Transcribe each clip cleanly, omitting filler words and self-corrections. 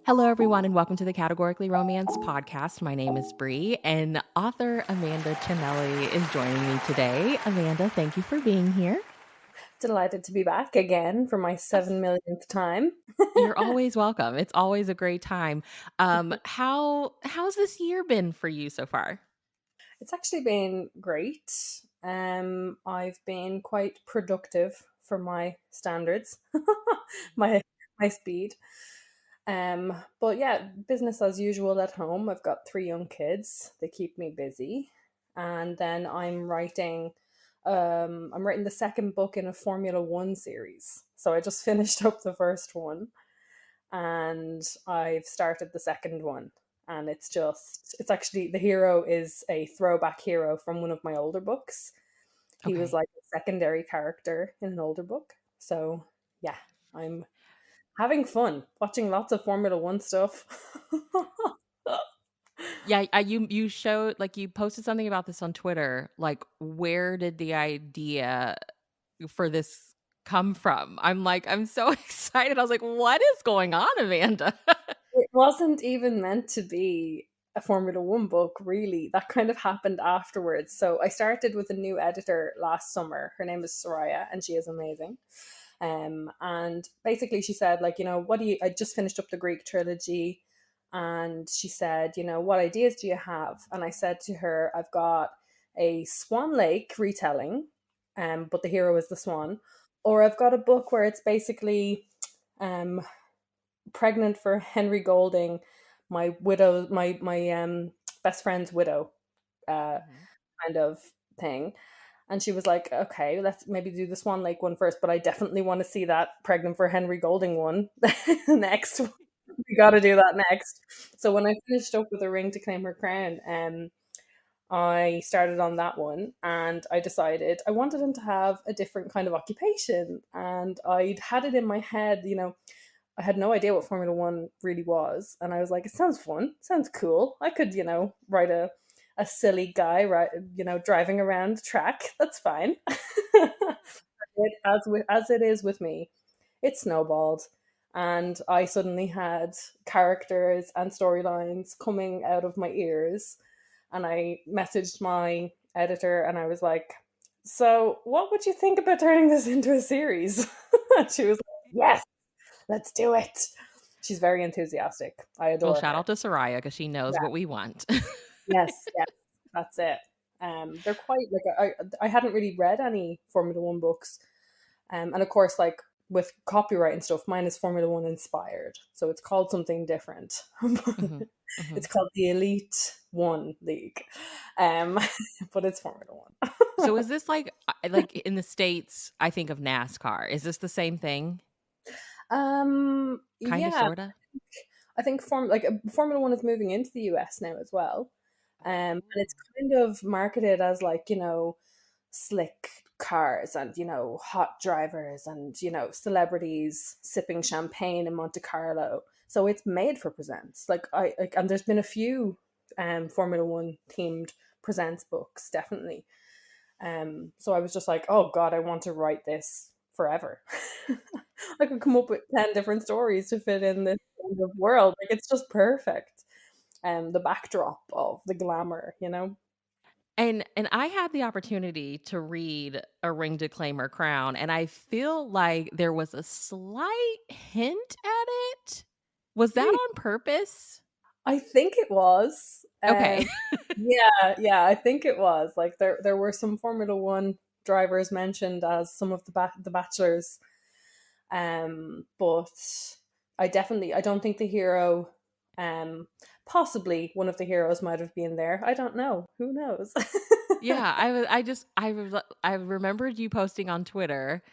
Hello, everyone, and welcome to the Categorically Romance podcast. My name is Bree, and author Amanda Cinelli is joining me today. Amanda, thank you for being here. Delighted to be back again for my 7 millionth time. You're always welcome. It's always a great time. How's this year been for you so far? It's actually been great. I've been quite productive for my standards, my my speed. But yeah, business as usual at home. I've got 3 young kids. They keep me busy, and then I'm writing the second book in a Formula One series. So I just finished up the first one, and I've started the second one. And it's actually, the hero is a throwback hero from one of my older books. He was Okay. like a secondary character in an older book. So yeah, I'm having fun watching lots of Formula One stuff. Yeah, you showed you posted something about this on Twitter. Like, where did the idea for this come from? I'm so excited. I was like, what is going on, Amanda? It wasn't even meant to be a Formula One book, really. That kind of happened afterwards. So I started with a new editor last summer. Her name is Soraya, and she is amazing. And basically, she said, what do you? I just finished up the Greek trilogy, and she said, what ideas do you have? And I said to her, I've got a Swan Lake retelling, but the hero is the swan, or I've got a book where it's basically um pregnant for Henry Golding, my best friend's widow, uh, Mhm. kind of thing. And she was like, "Okay, let's maybe do the Swan Lake one first, but I definitely want to see that pregnant for Henry Golding one next. We got to do that next." So when I finished up with A Ring to Claim Her Crown, I started on that one, and I decided I wanted him to have a different kind of occupation, and I'd had it in my head, I had no idea what Formula One really was, and I was like, it sounds fun, sounds cool. I could, write a silly guy, right? Driving around the track. That's fine. As it is with me, it snowballed, and I suddenly had characters and storylines coming out of my ears, and I messaged my editor, and I was like, "So, what would you think about turning this into a series?" And she was like, "Yes, let's do it." She's very enthusiastic. I Well, adore shout her. out to Soraya because she knows Yeah. what we want. Yes, yes, that's it. They're quite like I hadn't really read any Formula One books, and of course, like with copyright and stuff, mine is Formula One inspired, so it's called something different. hmm hmm It's called the Elite One League, um, but it's Formula One. So is this in the States? I think of NASCAR. Is this the same thing? Kind of, Yeah, sorta. I think Formula One is moving into the US now as well, and it's Oh. kind of marketed as like slick cars and hot drivers and celebrities sipping champagne in Monte Carlo. So it's made for presents. And there's been a few Formula One themed presents books, definitely. So I was just like, oh God, I want to write this forever. I could come up with 10 different stories to fit in this kind of world. Like it's just perfect. The backdrop of the glamour. And I had the opportunity to read A Ring to Claim Her Crown, and I feel like there was a slight hint at it. Was that Hmm. on purpose? I think it was. Okay. Yeah, I think it was. Like there were some Formula One drivers mentioned as some of the bachelors. But I don't think the hero. Possibly one of the heroes might have been there. I don't know. Who knows? Yeah, I remembered you posting on Twitter,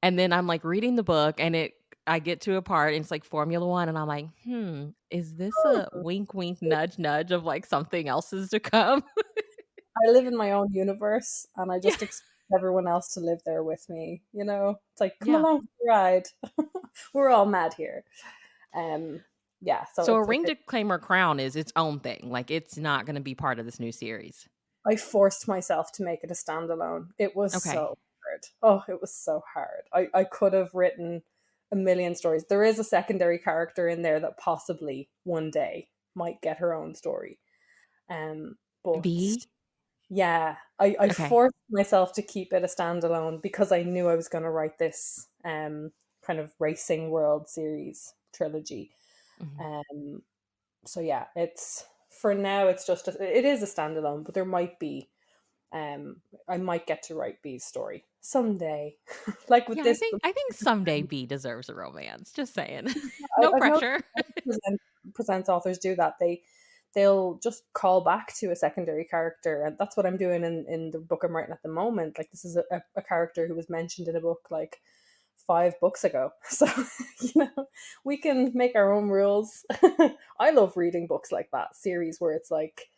and then I'm, reading the book, and I get to a part, and it's, Formula One, and I'm like, "Hmm, is this a wink, wink, nudge, nudge of, something else is to come?" I live in my own universe, and I Yeah. just expect everyone else to live there with me. It's like, come Yeah. along for the ride. We're all mad here. Um, yeah. So So A it's Ring to Claim Her Crown is its own thing, it's not gonna be part of this new series. I forced myself to make it a standalone. It was Okay. so hard. Oh, it was so hard. I could have written a million stories. There is a secondary character in there that possibly one day might get her own story. Um, but B? yeah, I Okay. forced myself to keep it a standalone because I knew I was going to write this kind of racing world series trilogy. Mhm. Um, so yeah, it's for now it's just it is a standalone, but there might be I might get to write B's story someday, like with Yeah, this. I think someday B deserves a romance, just saying. No I've noticed pressure. presents authors do that. They'll just call back to a secondary character, and that's what I'm doing in the book I'm writing at the moment. Like this is a character who was mentioned in a book like 5 books ago. So we can make our own rules. I love reading books like that, series where it's like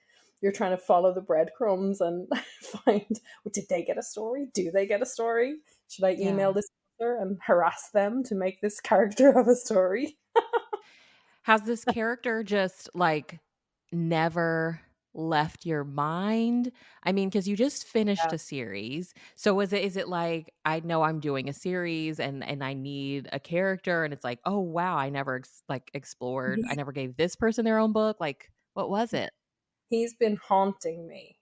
you're trying to follow the breadcrumbs and find, well, did they get a story? Do they get a story? Should I email Yeah. this author and harass them to make this character have a story? Has this character just, like, never left your mind? I mean, because you just finished Yeah. a series. So is it like, I know I'm doing a series and I need a character, and it's like, "Oh, wow, I never explored I He, never gave this person their own book." Like, what was it? he's been haunting me.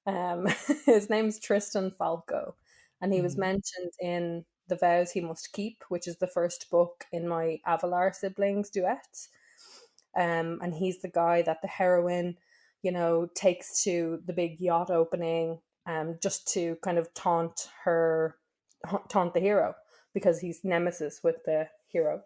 Um, his name's Tristan Falco, and he was Mhm. mentioned in The Vows He Must Keep, which is the first book in my Avalar siblings duet. And he's the guy that the heroine, takes to the big yacht opening, just to kind of taunt the hero because he's nemesis with the hero.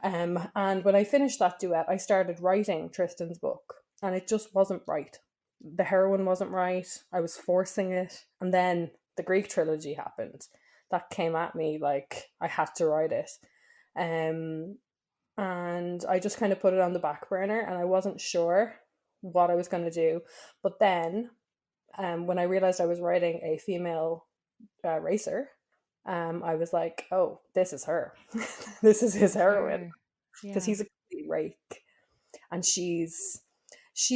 And when I finished that duet, I started writing Tristan's book, and it just wasn't right. The heroine wasn't right. I was forcing it, and then the Greek trilogy happened. That came at me like I had to write it. Um, and I just kind of put it on the back burner, and I wasn't sure what I was going to do. But then, when I realized I was writing a female racer, I was like, "Oh, this is her. This is his heroine," Sure. because Yeah. he's a complete rake, and she's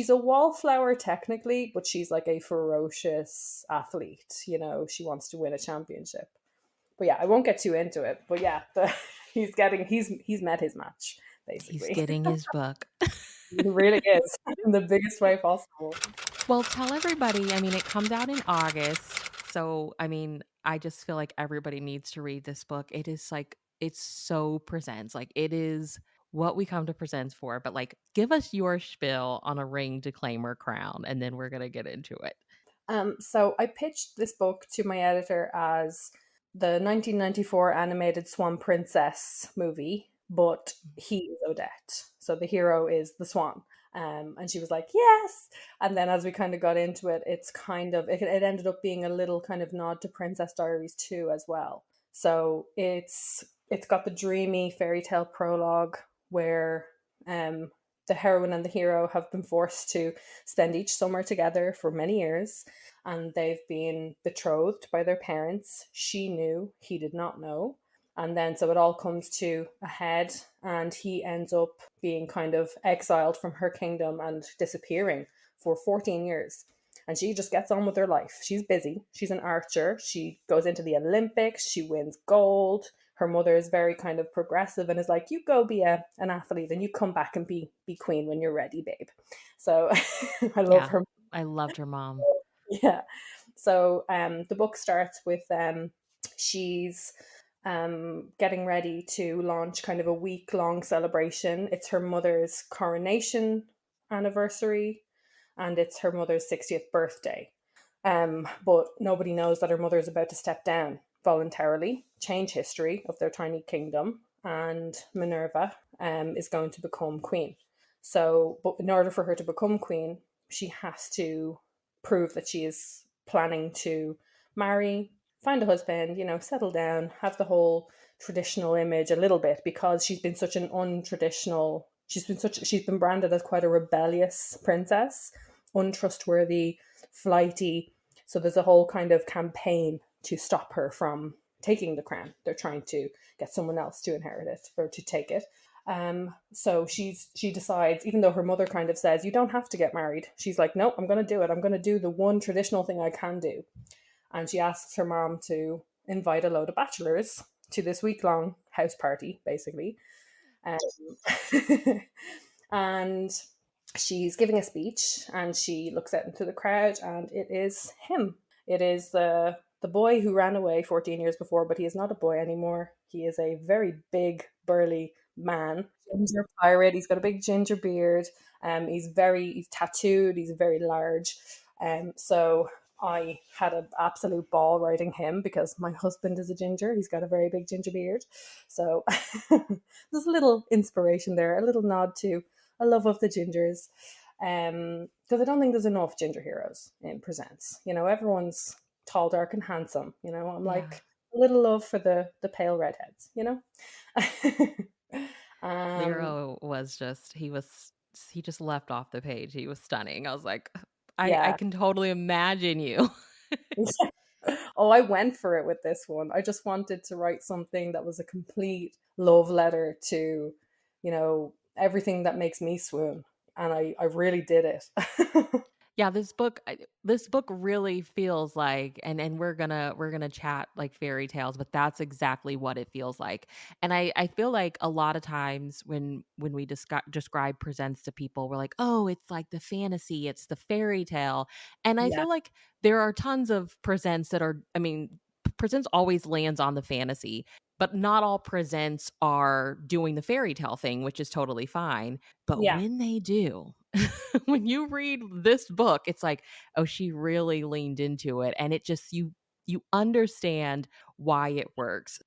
a wallflower technically, but she's like a ferocious athlete. She wants to win a championship. But yeah, I won't get too into it. But yeah, he's met his match He's basically. getting his book. He really is in the biggest way possible. Well, tell everybody, I mean, it comes out in August. So, I mean, I just feel like everybody needs to read this book. It is like, it's so presents. Like, it is what we come to presents for. But, like, give us your spiel on a ring, declaimer, crown, and then we're going to get into it. So I pitched this book to my editor as the 1994 animated Swan Princess movie, but he is Odette. So the hero is the swan. And she was like, yes. And then as we kind of got into it, it ended up being a little kind of nod to Princess Diaries too as well. So it's got the dreamy fairy tale prologue where um the heroine and the hero have been forced to spend each summer together for many years, and they've been betrothed by their parents. She knew, he did not know. And then so it all comes to a head, and he ends up being kind of exiled from her kingdom and disappearing for 14 years. And she just gets on with her life. She's busy. She's an archer. She goes into the Olympics. She wins gold. Her mother is very kind of progressive and is like, "You go be an athlete, and you come back and be queen when you're ready, babe." So I love Yeah. her. I loved her mom. Yeah. So the book starts with she's getting ready to launch kind of a week long celebration. It's her mother's coronation anniversary, and it's her mother's 60th birthday. But nobody knows that her mother is about to step down voluntarily, change history of their tiny kingdom, and Minerva is going to become queen. So, but in order for her to become queen, she has to prove that she is planning to marry, find a husband, settle down, have the whole traditional image a little bit because she's been branded as quite a rebellious princess, untrustworthy, flighty. So there's a whole kind of campaign to stop her from taking the crown. They're trying to get someone else to inherit it or to take it. So she decides, even though her mother kind of says, "You don't have to get married," she's like, "No, I'm going to do it. I'm going to do the one traditional thing I can do." And she asks her mom to invite a load of bachelors to this week-long house party, basically. Um, and she's giving a speech, and she looks out into the crowd, and it is him. It is the boy who ran away 14 years before, but he is not a boy anymore. He is a very big, burly man, ginger pirate. He's got a big ginger beard. He's tattooed. He's very large. So I had an absolute ball writing him because my husband is a ginger. He's got a very big ginger beard. So there's a little inspiration there, a little nod to a love of the gingers. Because I don't think there's enough ginger heroes in Presents. You know, everyone's tall, dark, and handsome. You know, I'm Yeah. like a little love for the pale redheads. You know. um, Lero was just he just left off the page. He was stunning. I was like, I yeah. can totally imagine you. Oh, I went for it with this one. I just wanted to write something that was a complete love letter to, you know, everything that makes me swoon. And I really did it. Yeah, this book really feels like, and we're gonna chat like fairy tales, but that's exactly what it feels like. And I feel like a lot of times when we describe Presents to people, we're like, "Oh, it's like the fantasy, it's the fairy tale." And I Yeah. feel like there are tons of Presents that are, I mean, Presents always lands on the fantasy, but not all Presents are doing the fairy tale thing, which is totally fine. But Yeah. when they do, when you read this book, it's like, oh, she really leaned into it, and it just you understand why it works.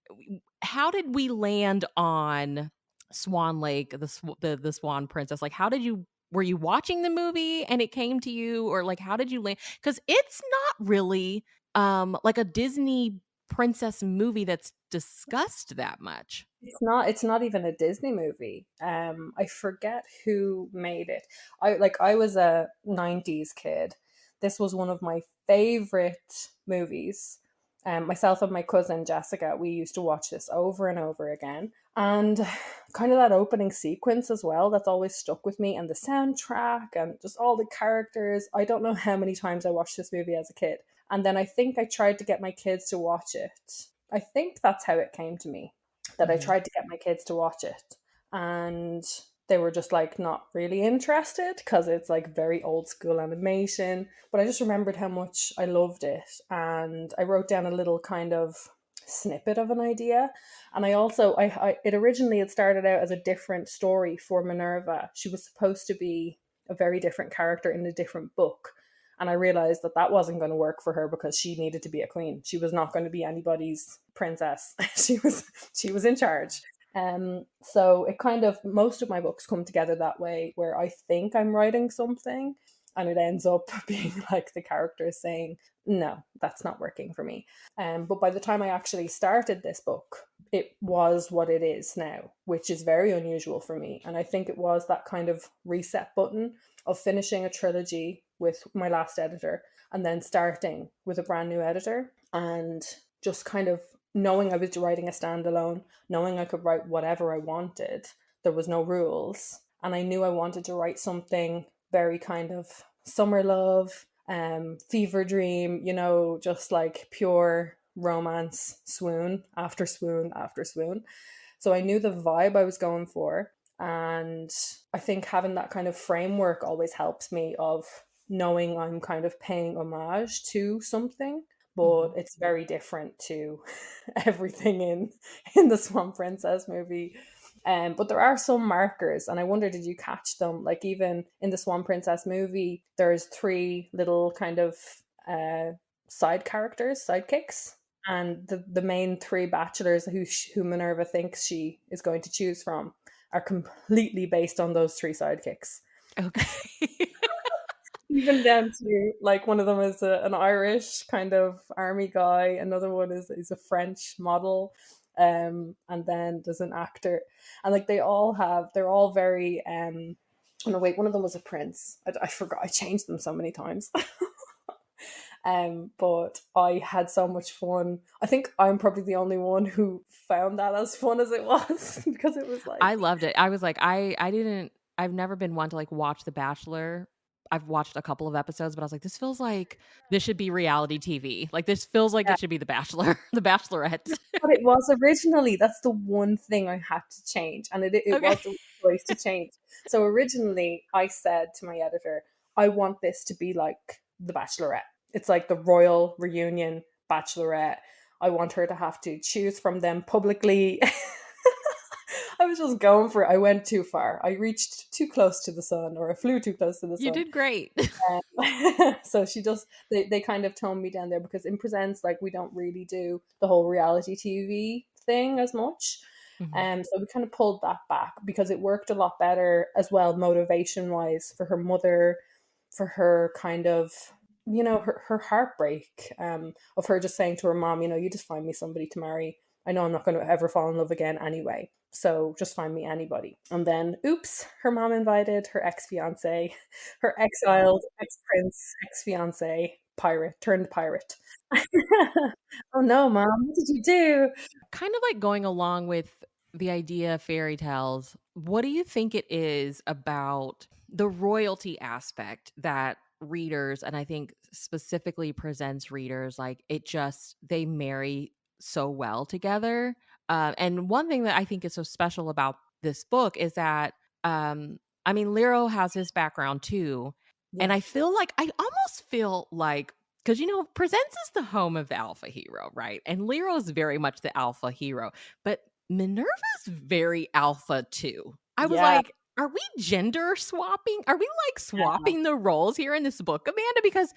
How did we land on Swan Lake, the Swan Princess? Like, how did you were you watching the movie and it came to you, or like how did you land? Because it's not really like a Disney princess movie that's discussed that much. It's not even a Disney movie. I forget who made it. I was a 90s kid. This was one of my favorite movies. Myself and my cousin Jessica, we used to watch this over and over again. And kind of that opening sequence as well, that's always stuck with me, and the soundtrack and just all the characters. I don't know how many times I watched this movie as a kid. And then I think I tried to get my kids to watch it. I think that's how it came to me, that I Mhm. tried to get my kids to watch it, and they were just like not really interested because it's like very old school animation. But I just remembered how much I loved it, and I wrote down a little kind of snippet of an idea. And I also I it originally had started out as a different story for Minerva. She was supposed to be a very different character in a different book, and I realized that that wasn't going to work for her because she needed to be a queen. She was not going to be anybody's princess. She was in charge. So it kind of, most of my books come together that way, where I think I'm writing something and it ends up being like the characters saying, no, that's not working for me. But by the time I actually started this book, it was what it is now, which is very unusual for me. And I think it was that kind of reset button of finishing a trilogy with my last editor and then starting with a brand new editor, and just kind of knowing I was writing a standalone, knowing I could write whatever I wanted. There was no rules. And I knew I wanted to write something very kind of summer love, fever dream, you know, just like pure romance, swoon after swoon after swoon. So I knew the vibe I was going for. And I think having that kind of framework always helps me, of knowing I'm kind of paying homage to something, but Mhm. it's very different to everything in the Swan Princess movie. But there are some markers, and I wonder, did you catch them? Like even in the Swan Princess movie, there's three little kind of uh, side characters, sidekicks, and the main three bachelors who Minerva thinks she is going to choose from are completely based on those three sidekicks. Okay. Even down to like one of them is an Irish kind of army guy, another one is a French model, and then there's an actor, and like they're all very oh no, wait, one of them was a prince. I forgot, I changed them so many times. But I had so much fun. I think I'm probably the only one who found that as fun as it was because it was I like, loved it. I was like, I've never been one to, like, watch The Bachelor. I've watched a couple of episodes, but I was like, this feels like this should be reality TV. Like this feels like Yeah. it should be The Bachelor, The Bachelorette. But it was originally. That's the one thing I had to change, and it Okay. was the choice to change. So originally, I said to my editor, I want this to be like The Bachelorette. It's like the royal reunion Bachelorette. I want her to have to choose from them publicly. I was just going for it. I went too far. I reached too close to the sun, or I flew too close to the You sun. did great. So she just they kind of toned me down there, because in Presents, like, we don't really do the whole reality TV thing as much. Mhm. So we kind of pulled that back, because it worked a lot better as well, motivation wise, for her mother, for her kind of, her heartbreak, of her just saying to her mom, you just find me somebody to marry. I know I'm not going to ever fall in love again anyway, so just find me anybody. And then, oops, her mom invited her ex fiance, her exiled ex prince, ex fiance, pirate turned pirate. Oh no, mom, what did you do? Kind of like going along with the idea of fairy tales, what do you think it is about the royalty aspect that readers, and I think specifically Presents readers, like it just, they marry so well together? And one thing that I think is so special about this book is that, I mean, Lero has his background too. And Yeah, I feel like, I almost feel like, because, Presents is the home of the alpha hero, right? And Lero's very much the alpha hero, but Minerva's very alpha too. I was yeah, like, are we gender swapping? Are we like yeah. swapping the roles here in this book, Amanda? Because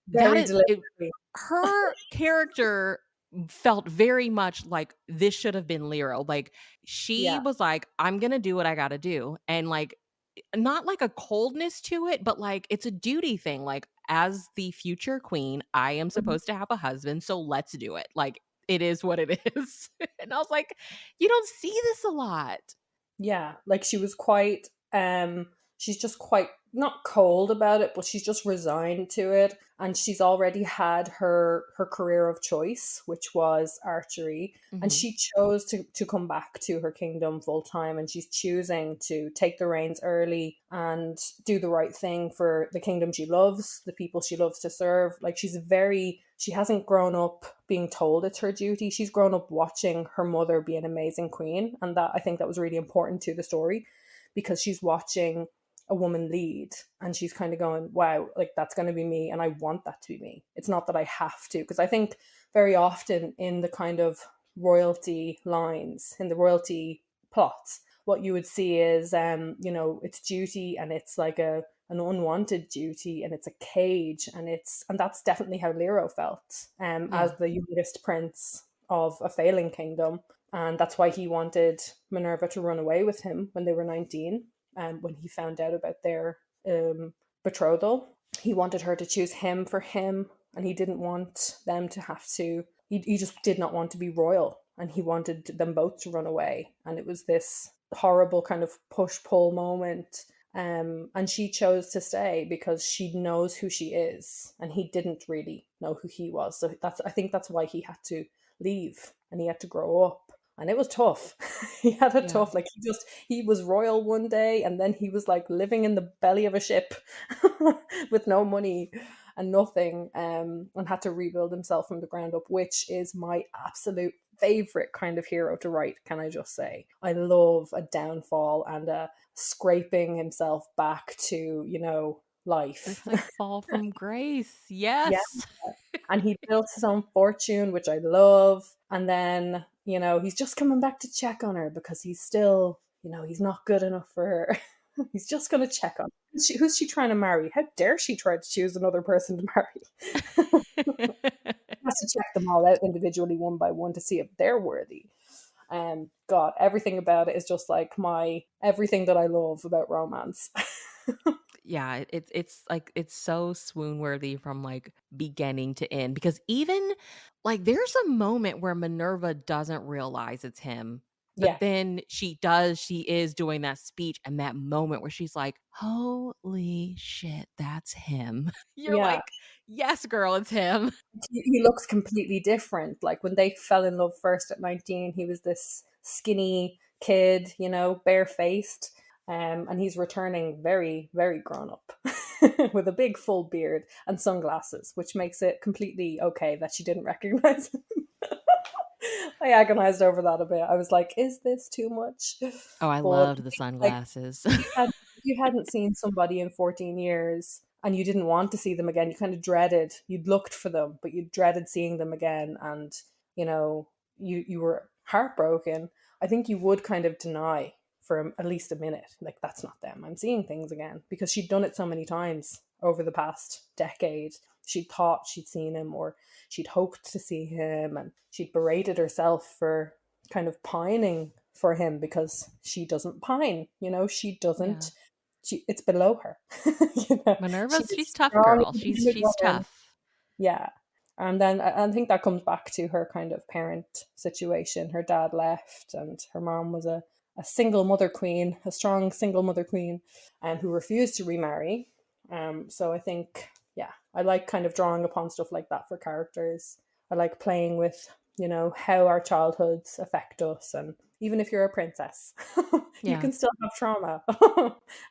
that Very is it, deliberately. her character felt very much like this should have been Lero. Like she Yeah. was like, I'm gonna do what I gotta do. And like not like a coldness to it, but like it's a duty thing. Like, as the future queen, I am Mhm. supposed to have a husband, so let's do it. Like, it is what it is. And I was like, you don't see this a lot. Yeah, like she was quite she's just quite not cold about it, but she's just resigned to it, and she's already had her career of choice, which was archery, and Mhm. she chose to come back to her kingdom full time, and she's choosing to take the reins early and do the right thing for the kingdom she loves, the people she loves to serve. Like, she hasn't grown up being told it's her duty. She's grown up watching her mother be an amazing queen, and that, I think, that was really important to the story, because she's watching a woman lead, and she's kind of going, wow, like, that's going to be me, and I want that to be me. It's not that I have to, because I think very often in the kind of royalty lines, in the royalty plots, what you would see is, it's duty, and it's like an unwanted duty, and it's a cage, and that's definitely how Lero felt, as Yeah. the youngest prince of a failing kingdom. And that's why he wanted Minerva to run away with him when they were 19, and when he found out about their betrothal. He wanted her to choose him for him, and he didn't want them to have to, he just did not want to be royal, and he wanted them both to run away. And it was this horrible kind of push pull moment. And she chose to stay because she knows who she is, and he didn't really know who he was. So I think that's why he had to leave, and he had to grow up. And it was tough. He had a Yeah. tough, like, he was royal one day, and then he was like living in the belly of a ship with no money and nothing, and had to rebuild himself from the ground up, which is my absolute favorite kind of hero to write. Can I just say, I love a downfall and a scraping himself back to, life. It's like fall from grace. Yeah, Yes. and he built his own fortune, which I love. And then, he's just coming back to check on her, because he's still, he's not good enough for her. He's just going to check on her. Who's she trying to marry? How dare she try to choose another person to marry? He has to check them all out individually, one by one, to see if they're worthy. God, everything about it is just like my everything that I love about romance. Yeah, it's like it's so swoon worthy from like beginning to end, because even like there's a moment where Minerva doesn't realize it's him, but Yeah, then she is doing that speech, and that moment where she's like, holy shit, that's him. You're yeah. like, yes, girl, it's him. He looks completely different. Like, when they fell in love first at 19, he was this skinny kid, barefaced. And he's returning very, very grown up. with a big full beard and sunglasses, which makes it completely okay that she didn't recognize him. I agonized over that a bit. I was like, is this too much? Oh, I But loved the like, sunglasses. if you hadn't seen somebody in 14 years and you didn't want to see them again, you kind of dreaded, you'd looked for them, but you dreaded seeing them again. And, you know, you were heartbroken. I think you would kind of deny for at least a minute, like, that's not them. I'm seeing things again, because she'd done it so many times over the past decade. She thought she'd seen him, or she'd hoped to see him, and she'd berated herself for kind of pining for him because she doesn't pine, she Yeah. doesn't, it's below her. Minerva's She's she's tough strong, girl. She's independent she's woman. tough. Yeah. And then I think that comes back to her kind of parent situation. Her dad left, and her mom was a single mother queen, a strong single mother queen, and who refused to remarry. So I think, yeah, I like kind of drawing upon stuff like that for characters. I like playing with, how our childhoods affect us. And even if you're a princess, you Yeah. can still have trauma.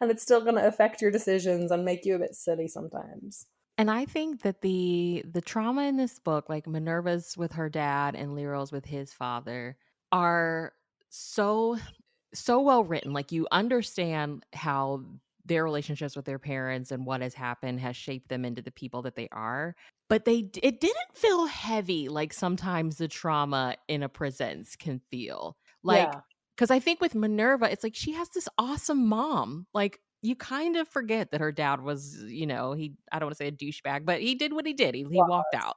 And it's still going to affect your decisions and make you a bit silly sometimes. And I think that the trauma in this book, like Minerva's with her dad and Lero's with his father, are so so well written. Like you understand how their relationships with their parents and what has happened has shaped them into the people that they are. But it didn't feel heavy like sometimes the trauma in a presence can feel. Like Yeah. because I think with Minerva, it's like she has this awesome mom. Like you kind of forget that her dad was, he I don't want to say a douchebag, but he did what he did. He walked out.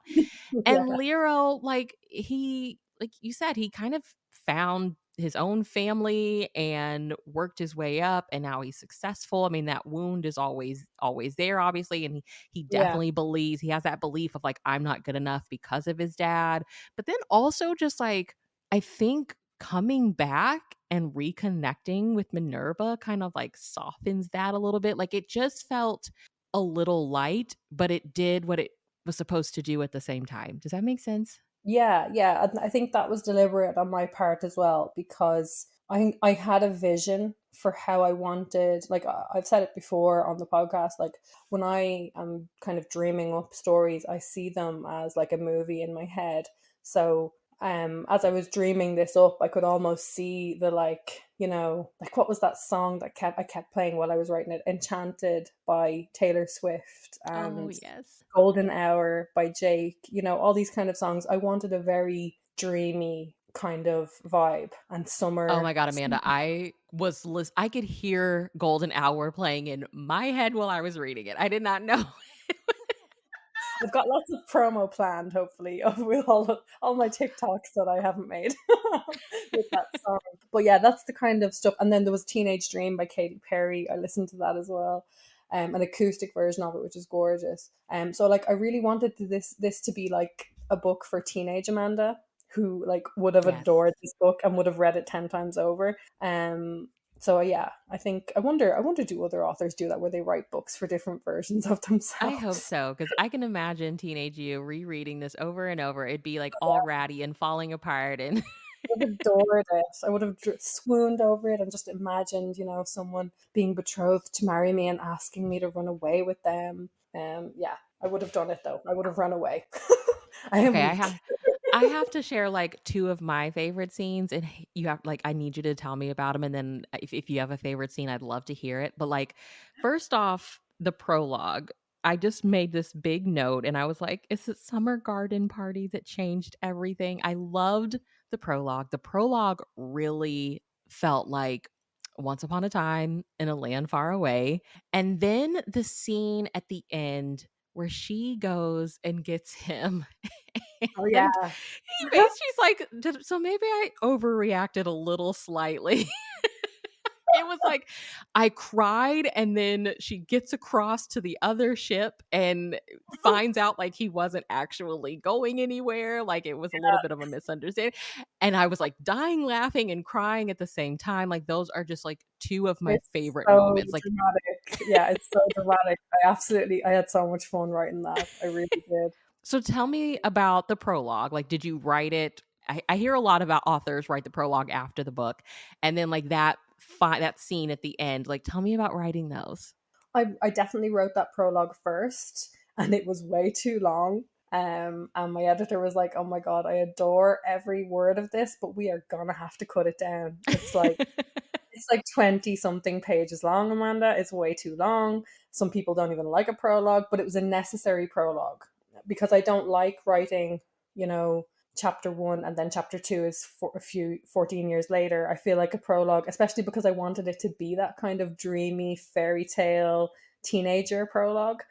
And Yeah. Lero, like you said, he kind of found his own family and worked his way up, and now he's successful. I mean, that wound is always there, obviously, and he Yeah. definitely believes he has that belief of like, I'm not good enough because of his dad. But then also just like I think coming back and reconnecting with Minerva kind of like softens that a little bit. Like it just felt a little light, but it did what it was supposed to do at the same time. Does that make sense? Yeah, yeah. And I think that was deliberate on my part as well, because I had a vision for how I wanted, like, I've said it before on the podcast, like when I am kind of dreaming up stories, I see them as like a movie in my head. So as I was dreaming this up, I could almost see the, like, like, what was that song that I kept playing while I was writing it? Enchanted by Taylor Swift, Oh, and yes. Golden Hour by Jake, all these kind of songs. I wanted a very dreamy kind of vibe, and Oh summer. my god, Amanda, I could hear Golden Hour playing in my head while I was reading it. I did not know. I've got lots of promo planned, hopefully, with all my TikToks that I haven't made with that song. But yeah, that's the kind of stuff. And then there was Teenage Dream by Katy Perry. I listened to that as well. An acoustic version of it, which is gorgeous. So like I really wanted this to be like a book for teenage Amanda, who like would have Yes. adored this book and would have read it 10 times over. So yeah, I wonder do other authors do that, where they write books for different versions of I hope themselves. so, because I can imagine teenage you rereading this over and over. It'd be like all ratty and falling apart and Would have adored it. I would have swooned over it and just imagined, someone being betrothed to marry me and asking me to run away with them. Yeah, I would have done it though. I would have run away. I am Okay, weak. I have to share like two of my favorite scenes, and you have like I need you to tell me about them, and then if you have a favorite scene, I'd love to hear it. But like, first off, the prologue. I just made this big note, and I was like, "It's a summer garden party that changed everything." I loved the prologue. The prologue really felt like once upon a time in a land far away, and then the scene at the end where she goes and gets him Oh yeah. and she's like, So maybe I overreacted a little slightly." It was like I cried, and then she gets across to the other ship and finds out like he wasn't actually going anywhere. Like it was a little bit of a misunderstanding. And I was like dying laughing and crying at the same time. Like those are just like two of my It's favorite so moments. Like dramatic. Yeah, it's so dramatic. I had so much fun writing that. I really did. So tell me about the prologue. Like, did you write it? I hear a lot about authors write the prologue after the book, and then like that scene at the end. Like, tell me about writing those. I definitely wrote that prologue first, and it was way too long. And my editor was like, "Oh my god, I adore every word of this, but we are gonna have to cut it down. It's like 20 something pages long, Amanda. It's way too long. Some people don't even like a prologue, but it was a necessary prologue because I don't like writing, you know, chapter one and then chapter two is for a few 14 years later. I feel like a prologue, especially because I wanted it to be that kind of dreamy fairy tale teenager prologue.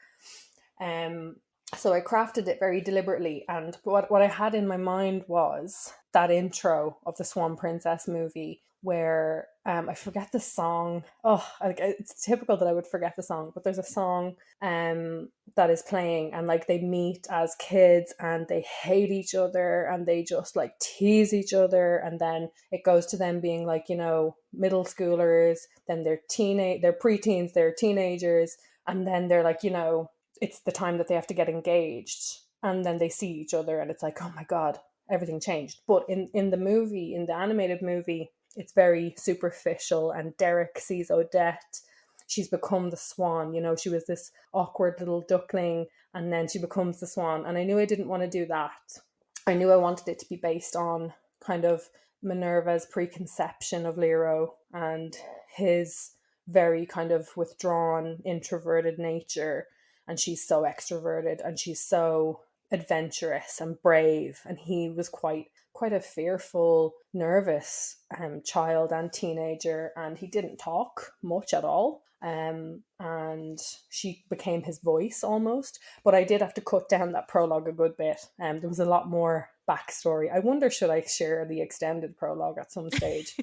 Um, so I crafted it very deliberately. And what I had in my mind was that intro of the Swan Princess movie where I forget the song. Oh, like it's typical that I would forget the song, but there's a song that is playing, and like they meet as kids and they hate each other and they just like tease each other, and then it goes to them being like, you know, middle schoolers, then they're preteens, they're teenagers, and then they're like, you know, it's the time that they have to get engaged, and then they see each other and it's like, oh my god, everything changed. But in the movie, in the animated movie, it's very superficial, and Derek sees Odette. She's become the swan, you know, she was this awkward little duckling, and then she becomes the swan. And I knew I didn't want to do that. I knew I wanted it to be based on kind of Minerva's preconception of Lero and his very kind of withdrawn, introverted nature. And she's so extroverted and she's so adventurous and brave. And he was quite a fearful, nervous child and teenager, and he didn't talk much at all. And she became his voice almost. But I did have to cut down that prologue a good bit. There was a lot more backstory. I wonder, should I share the extended prologue at some stage?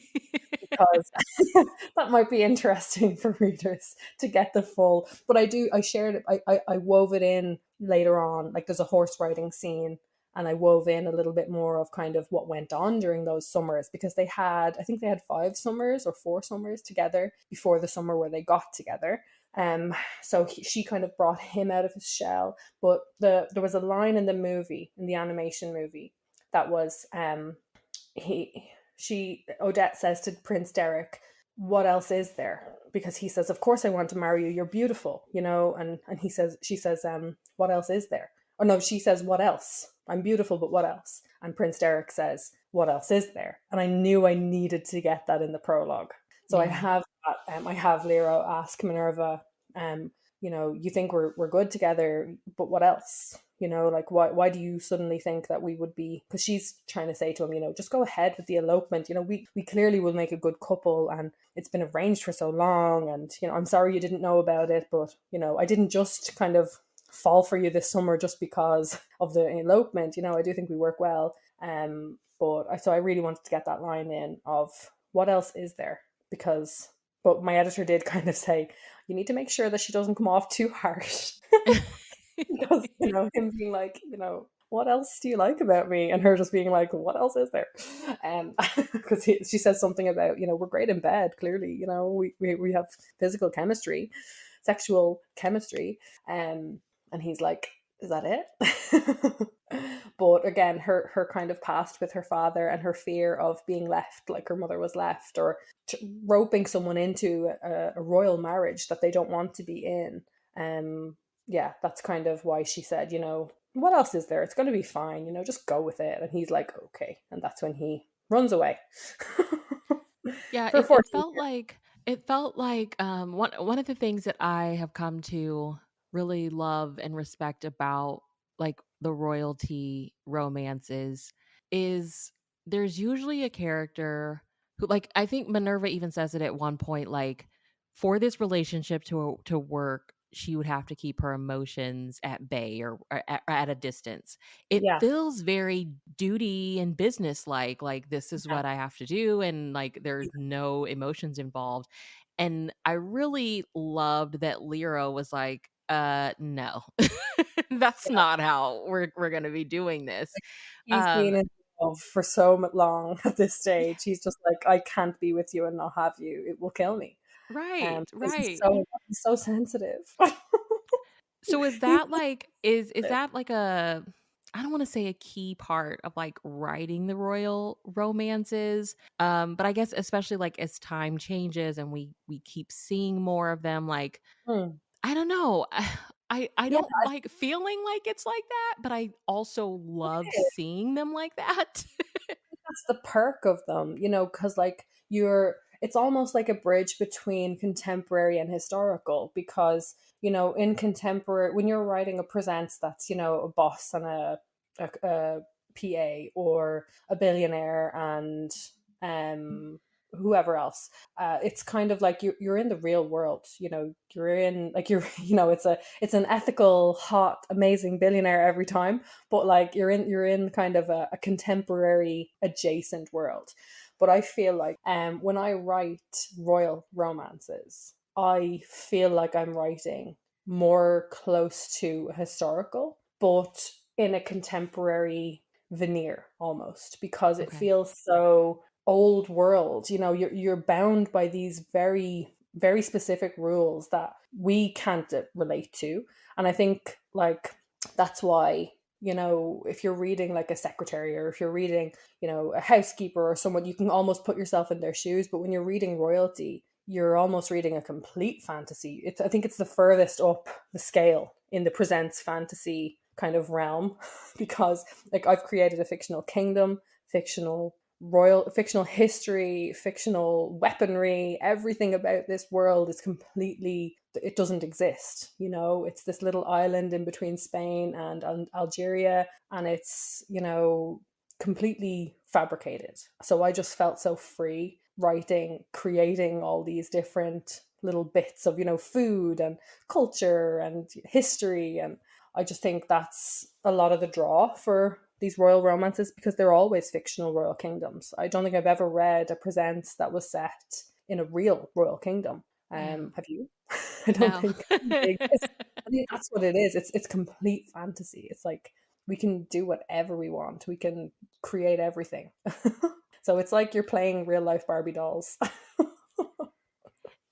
Because that might be interesting for readers to get the full. But I shared it, I wove it in later on. Like there's a horse riding scene, and I wove in a little bit more of kind of what went on during those summers, because I think they had 5 summers or 4 summers together before the summer where they got together. So she kind of brought him out of his shell. But there was a line in the movie, in the animation movie, that was he she Odette says to Prince Derek, "What else is there?" Because he says, "Of course I want to marry you. You're beautiful, you know." And she says, "What else is there?" Or no, she says, "What else? I'm beautiful, but what else?" And Prince Derek says, "What else is there?" And I knew I needed to get that in the prologue, so I Yeah. have that. I have Lero ask Minerva, you know, "You think we're good together, but what else? You know, like why do you suddenly think that we would be?" Because she's trying to say to him, you know, just go ahead with the elopement. You know, we clearly will make a good couple, and it's been arranged for so long. And you know, I'm sorry you didn't know about it, but you know, I didn't just kind of fall for you this summer just because of the elopement. You know, I do think we work well. So I really wanted to get that line in of what else is there, because. But my editor did kind of say, you need to make sure that she doesn't come off too harsh. Because, you know, him being like, you know, what else do you like about me? And her just being like, what else is there? Because she says something about, you know, we're great in bed, clearly, you know, we have physical chemistry, sexual chemistry. And he's like, is that it? But again, her kind of past with her father and her fear of being left like her mother was left, or roping someone into a royal marriage that they don't want to be in. Yeah, that's kind of why she said, you know, what else is there? It's going to be fine, you know, just go with it. And he's like, okay. And that's when he runs away. Yeah, For 14 it felt like one of the things that I have come to really love and respect about like the royalty romances is there's usually a character who, like, I think Minerva even says it at one point, like, for this relationship to work, she would have to keep her emotions at bay, or at a distance. It Yeah, feels very duty and business like this is yeah, what I have to do, and like there's no emotions involved. And I really loved that Lyra was like, no. That's yeah. not how we're gonna be doing this. Like, he's Um been in love for so long at this stage. He's just like, I can't be with you and not have you. It will kill me. right, Because right. he's so sensitive. So is He's that so like is sensitive. that like a, I don't want to say a key part of like writing the royal romances, but I guess especially like as time changes and we keep seeing more of them, like Hmm. I don't know. I Yeah, don't like feeling like it's like that, but I also love seeing them like that. that's the perk of them, you know, because like you're it's almost like a bridge between contemporary and historical because, you know, in contemporary when you're writing a presents that's, you know, a boss and a PA or a billionaire and um whoever else, it's kind of like you're in the real world, you know, you're in like you're you know it's an ethical hot amazing billionaire every time, but like you're in kind of a contemporary adjacent world. But I feel like when I write royal romances, I feel like I'm writing more close to historical, but in a contemporary veneer almost because it Okay. feels so old world. You know, you're bound by these very specific rules that we can't relate to, and I think like that's why, you know, if you're reading like a secretary or if you're reading, you know, a housekeeper or someone, you can almost put yourself in their shoes. But when you're reading royalty, you're almost reading a complete fantasy. I think it's the furthest up the scale in the presents fantasy kind of realm because like I've created a fictional kingdom, fictional royal fictional history, fictional weaponry. Everything about this world is completely, it doesn't exist, you know. It's this little island in between Spain and Algeria, and it's, you know, completely fabricated. So I just felt so free writing, creating all these different little bits of, you know, food and culture and history. And I just think that's a lot of the draw for these royal romances because they're always fictional royal kingdoms. I don't think I've ever read a presents that was set in a real royal kingdom. Yeah. Have you? I don't No. think they exist. I think that's what it is. It's complete fantasy. It's like we can do whatever we want. We can create everything. So it's like you're playing real life Barbie dolls.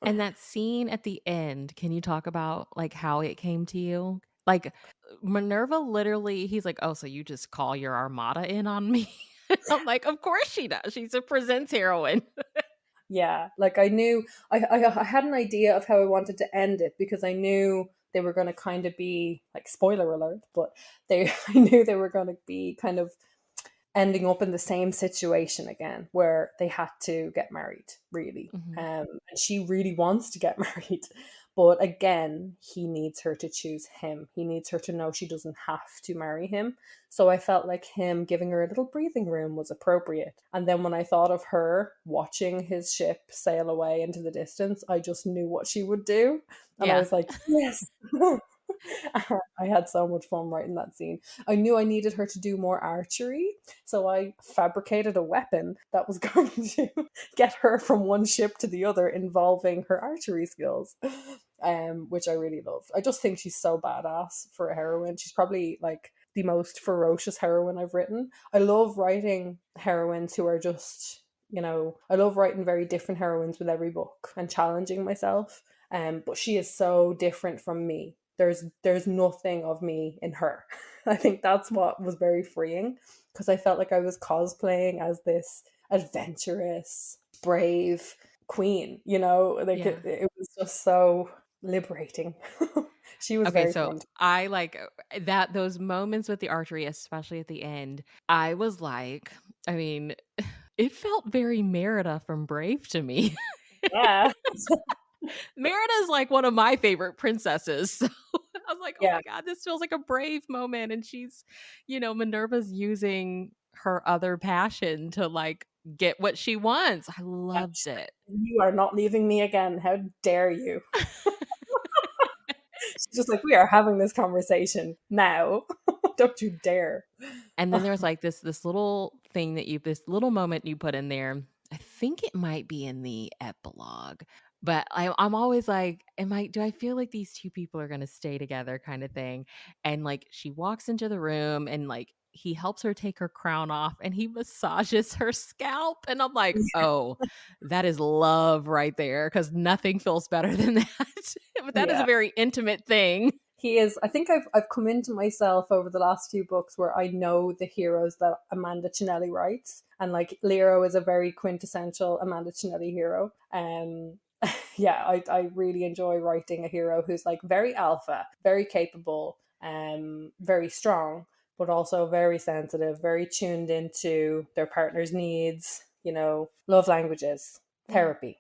And that scene at the end, can you talk about, like, how it came to you? Like, Minerva literally he's like, "Oh, so you just call your armada in on me?" I'm like, "Of course she does. She's a presents heroine." Yeah, like I knew I had an idea of how I wanted to end it because I knew they were going to kind of be like spoiler alert, but they I knew they were going to be kind of ending up in the same situation again where they had to get married really, Mhm. and she really wants to get married, but again he needs her to choose him. He needs her to know she doesn't have to marry him. So I felt like him giving her a little breathing room was appropriate, and then when I thought of her watching his ship sail away into the distance, I just knew what she would do, and I Yeah. was like, yes. I had so much fun writing that scene. I knew I needed her to do more archery, so I fabricated a weapon that was going to get her from one ship to the other involving her archery skills, which I really loved. I just think she's so badass for a heroine. She's probably like the most ferocious heroine I've written. I love writing heroines who are just, you know, I love writing very different heroines with every book and challenging myself. But she is so different from me. There's nothing of me in her. I think that's what was very freeing because I felt like I was cosplaying as this adventurous, brave queen, you know, like Yeah. it was just so liberating. She was Okay, very so fun. I like that those moments with the archery, especially at the end, I was like, I mean, it felt very Merida from Brave to me. Yeah. Merida is like one of my favorite princesses. So I was like, "Oh Yeah. my god, this feels like a Brave moment," and she's, Minerva's using her other passion to, like, get what she wants. I Yeah. loved She's like, it. you are not leaving me again. How dare you? She's just like, we are having this conversation now. Don't you dare. And then there's, like, this little thing that you this little moment you put in there. I think it might be in the epilogue, but I'm always like, do I feel like these 2 people are gonna stay together kinda thing? And, like, she walks into the room and, like, he helps her take her crown off and he massages her scalp, and I'm like, "Oh, that is love right there," because nothing feels better than that. But that is a Yeah. very intimate thing. He is. I think I've come into myself over the last few books where I know the heroes that Amanda Cinelli writes, and like Lero is a very quintessential Amanda Cinelli hero. Yeah, I really enjoy writing a hero who's like very alpha, very capable, very strong, but also very sensitive, very tuned into their partner's needs, love languages, Yeah. therapy.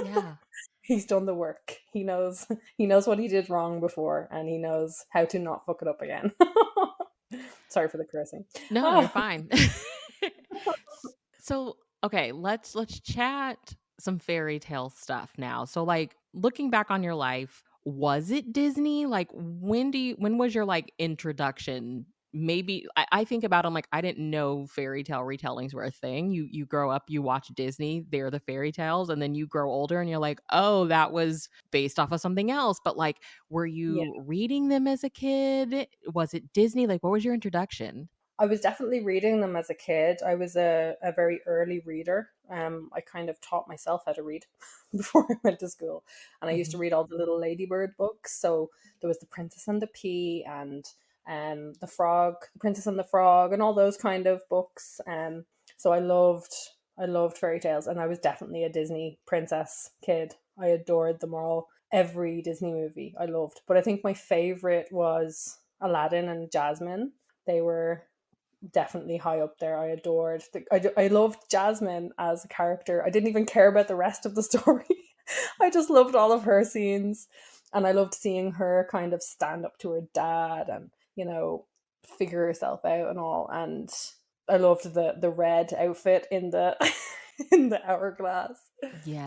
Yeah. He's done the work. He knows what he did wrong before, and he knows how to not fuck it up again. Sorry for the cursing. No, you're Ah, fine. So, okay, let's chat some fairy tale stuff now. So, like, looking back on your life, was it Disney? Like, when was your, like, introduction? Maybe I think about them like, I didn't know fairy tale retellings were a thing. You grow up, you watch Disney, they're the fairy tales, and then you grow older and you're like, "Oh, that was based off of something else." But, like, were yeah. you reading them as a kid? Was it Disney? Like, what was your introduction? I was definitely reading them as a kid. I was a very early reader. I kind of taught myself how to read before I went to school. And I used to Mhm. read all the little ladybird books. So there was The Princess and the Pea and The Frog, The Princess and the Frog, and all those kind of books. So I loved fairy tales, and I was definitely a Disney princess kid. I adored them all. Every Disney movie I loved. But I think my favorite was Aladdin and Jasmine. They were definitely high up there. I adored. I loved Jasmine as a character. I didn't even care about the rest of the story. I just loved all of her scenes, and I loved seeing her kind of stand up to her dad and figure herself out and all. And I loved the red outfit in the in the hourglass.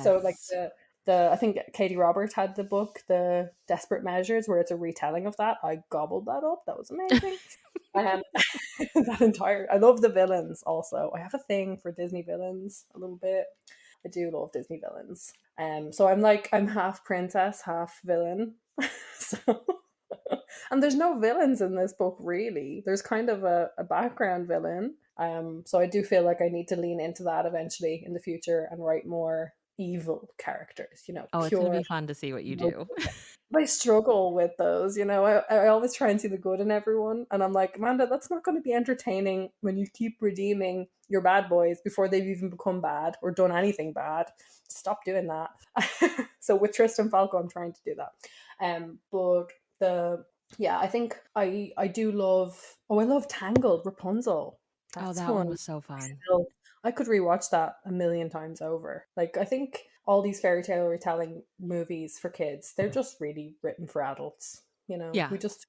So like Yes. the I think Katie Roberts had the book, The Desperate Measures, where it's a retelling of that. I gobbled that up. That was amazing. Um, that entire I love the villains also. I have a thing for Disney villains a little bit. I do love Disney villains. So I'm half princess, half villain. So and there's no villains in this book really. There's kind of a background villain. So I do feel like I need to lean into that eventually in the future and write more evil characters, Oh, it's gonna pure be fun to see what you no. do. I struggle with those, I always try and see the good in everyone. And I'm like, Amanda, that's not going to be entertaining when you keep redeeming your bad boys before they've even become bad or done anything bad. Stop doing that. So with Tristan Falco, I'm trying to do that. But the yeah, I think I do love. Oh, I love Tangled, Rapunzel. Oh, That's that one one. was so fun. Still, I could rewatch that a million times over. Like I think all these fairy tale retelling movies for kids, they're just really written for adults. Yeah. We just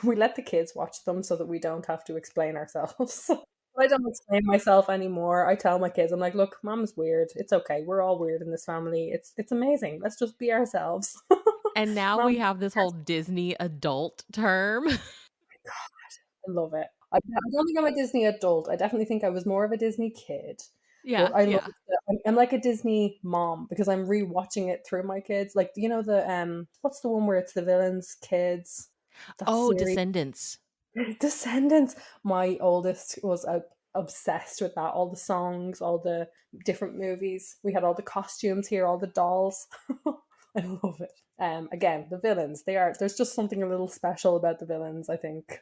we let the kids watch them so that we don't have to explain ourselves. I don't explain myself anymore. I tell my kids, I'm like, look, mom's weird. It's okay. We're all weird in this family. It's amazing. Let's just be ourselves. And now Mom, we have this whole Disney adult term. I love it. I don't think I'm a Disney adult. I definitely think I was more of a Disney kid. But Yeah, I love yeah. I'm like a Disney mom because I'm rewatching it through my kids. Like the what's the one where it's the villains' kids? That Oh, series, Descendants. Descendants. My oldest was obsessed with that. All the songs, all the different movies. We had all the costumes here, all the dolls. I love it. Again, the villains. There's just something a little special about the villains, I think.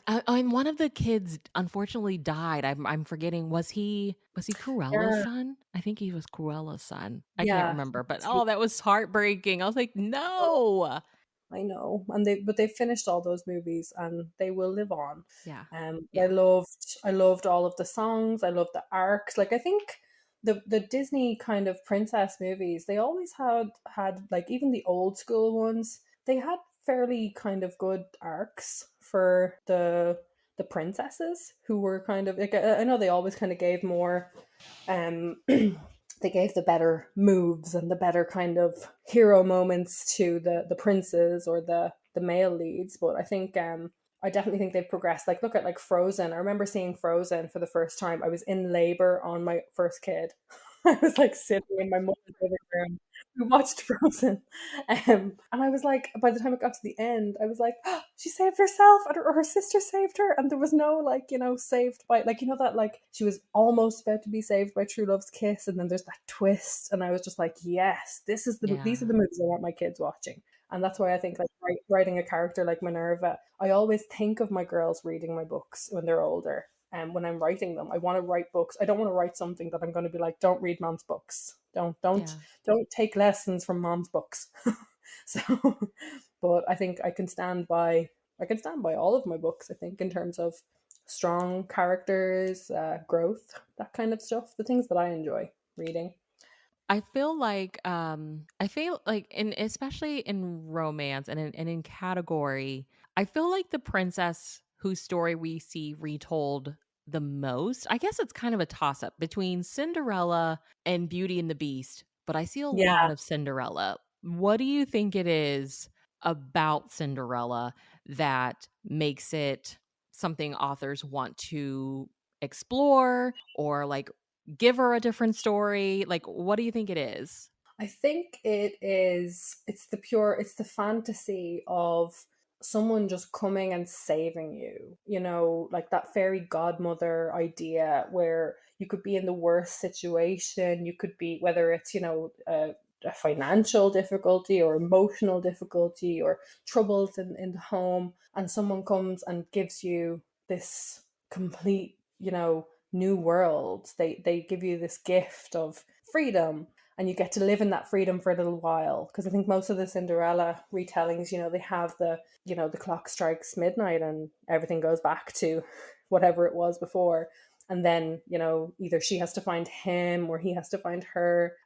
And one of the kids unfortunately died. I'm forgetting, was he Cruella's Yeah, son? I think he was Cruella's son. I can't yeah. remember, but, oh, that was heartbreaking. I was like, "No." I know, and they finished all those movies, and they will live on. Yeah. I Yeah. loved all of the songs. I loved the arcs. Like I think the Disney kind of princess movies, they always had like even the old school ones. They had fairly kind of good arcs for the princesses who were kind of like I know they always kind of gave more they gave the better moves and the better kind of hero moments to the princes or the male leads. But I think I definitely think they've progressed. Like look at like Frozen. I remember seeing Frozen for the first time. I was in labor on my first kid. I was like sitting in my mother's living room. We watched Frozen, and I was like, by the time it got to the end, I was like, oh, she saved herself, or her sister saved her, and there was no like saved by like that like she was almost about to be saved by true love's kiss, and then there's that twist, and I was just like, yes, these are Yeah. the movies I want my kids watching. And that's why I think like writing a character like Minerva, I always think of my girls reading my books when they're older. when I'm writing them. I want to write books. I don't want to write something that I'm going to be like, don't read mom's books. Yeah. Don't take lessons from mom's books. So, but I think I can stand by all of my books. I think in terms of strong characters, growth, that kind of stuff, the things that I enjoy reading. I feel like in especially in romance and in category, I feel like the princess whose story we see retold the most. I guess it's kind of a toss up between Cinderella and Beauty and the Beast, but I see a Yeah, lot of Cinderella. What do you think it is about Cinderella that makes it something authors want to explore or like give her a different story? Like, what do you think it is? I think it's the fantasy of someone just coming and saving you, like that fairy godmother idea where you could be in the worst situation. You could be, whether it's, a financial difficulty or emotional difficulty or troubles in the home, and someone comes and gives you this complete, new world. They give you this gift of freedom, and you get to live in that freedom for a little while. Because I think most of the Cinderella retellings, they have the clock strikes midnight and everything goes back to whatever it was before. And then, either she has to find him or he has to find her.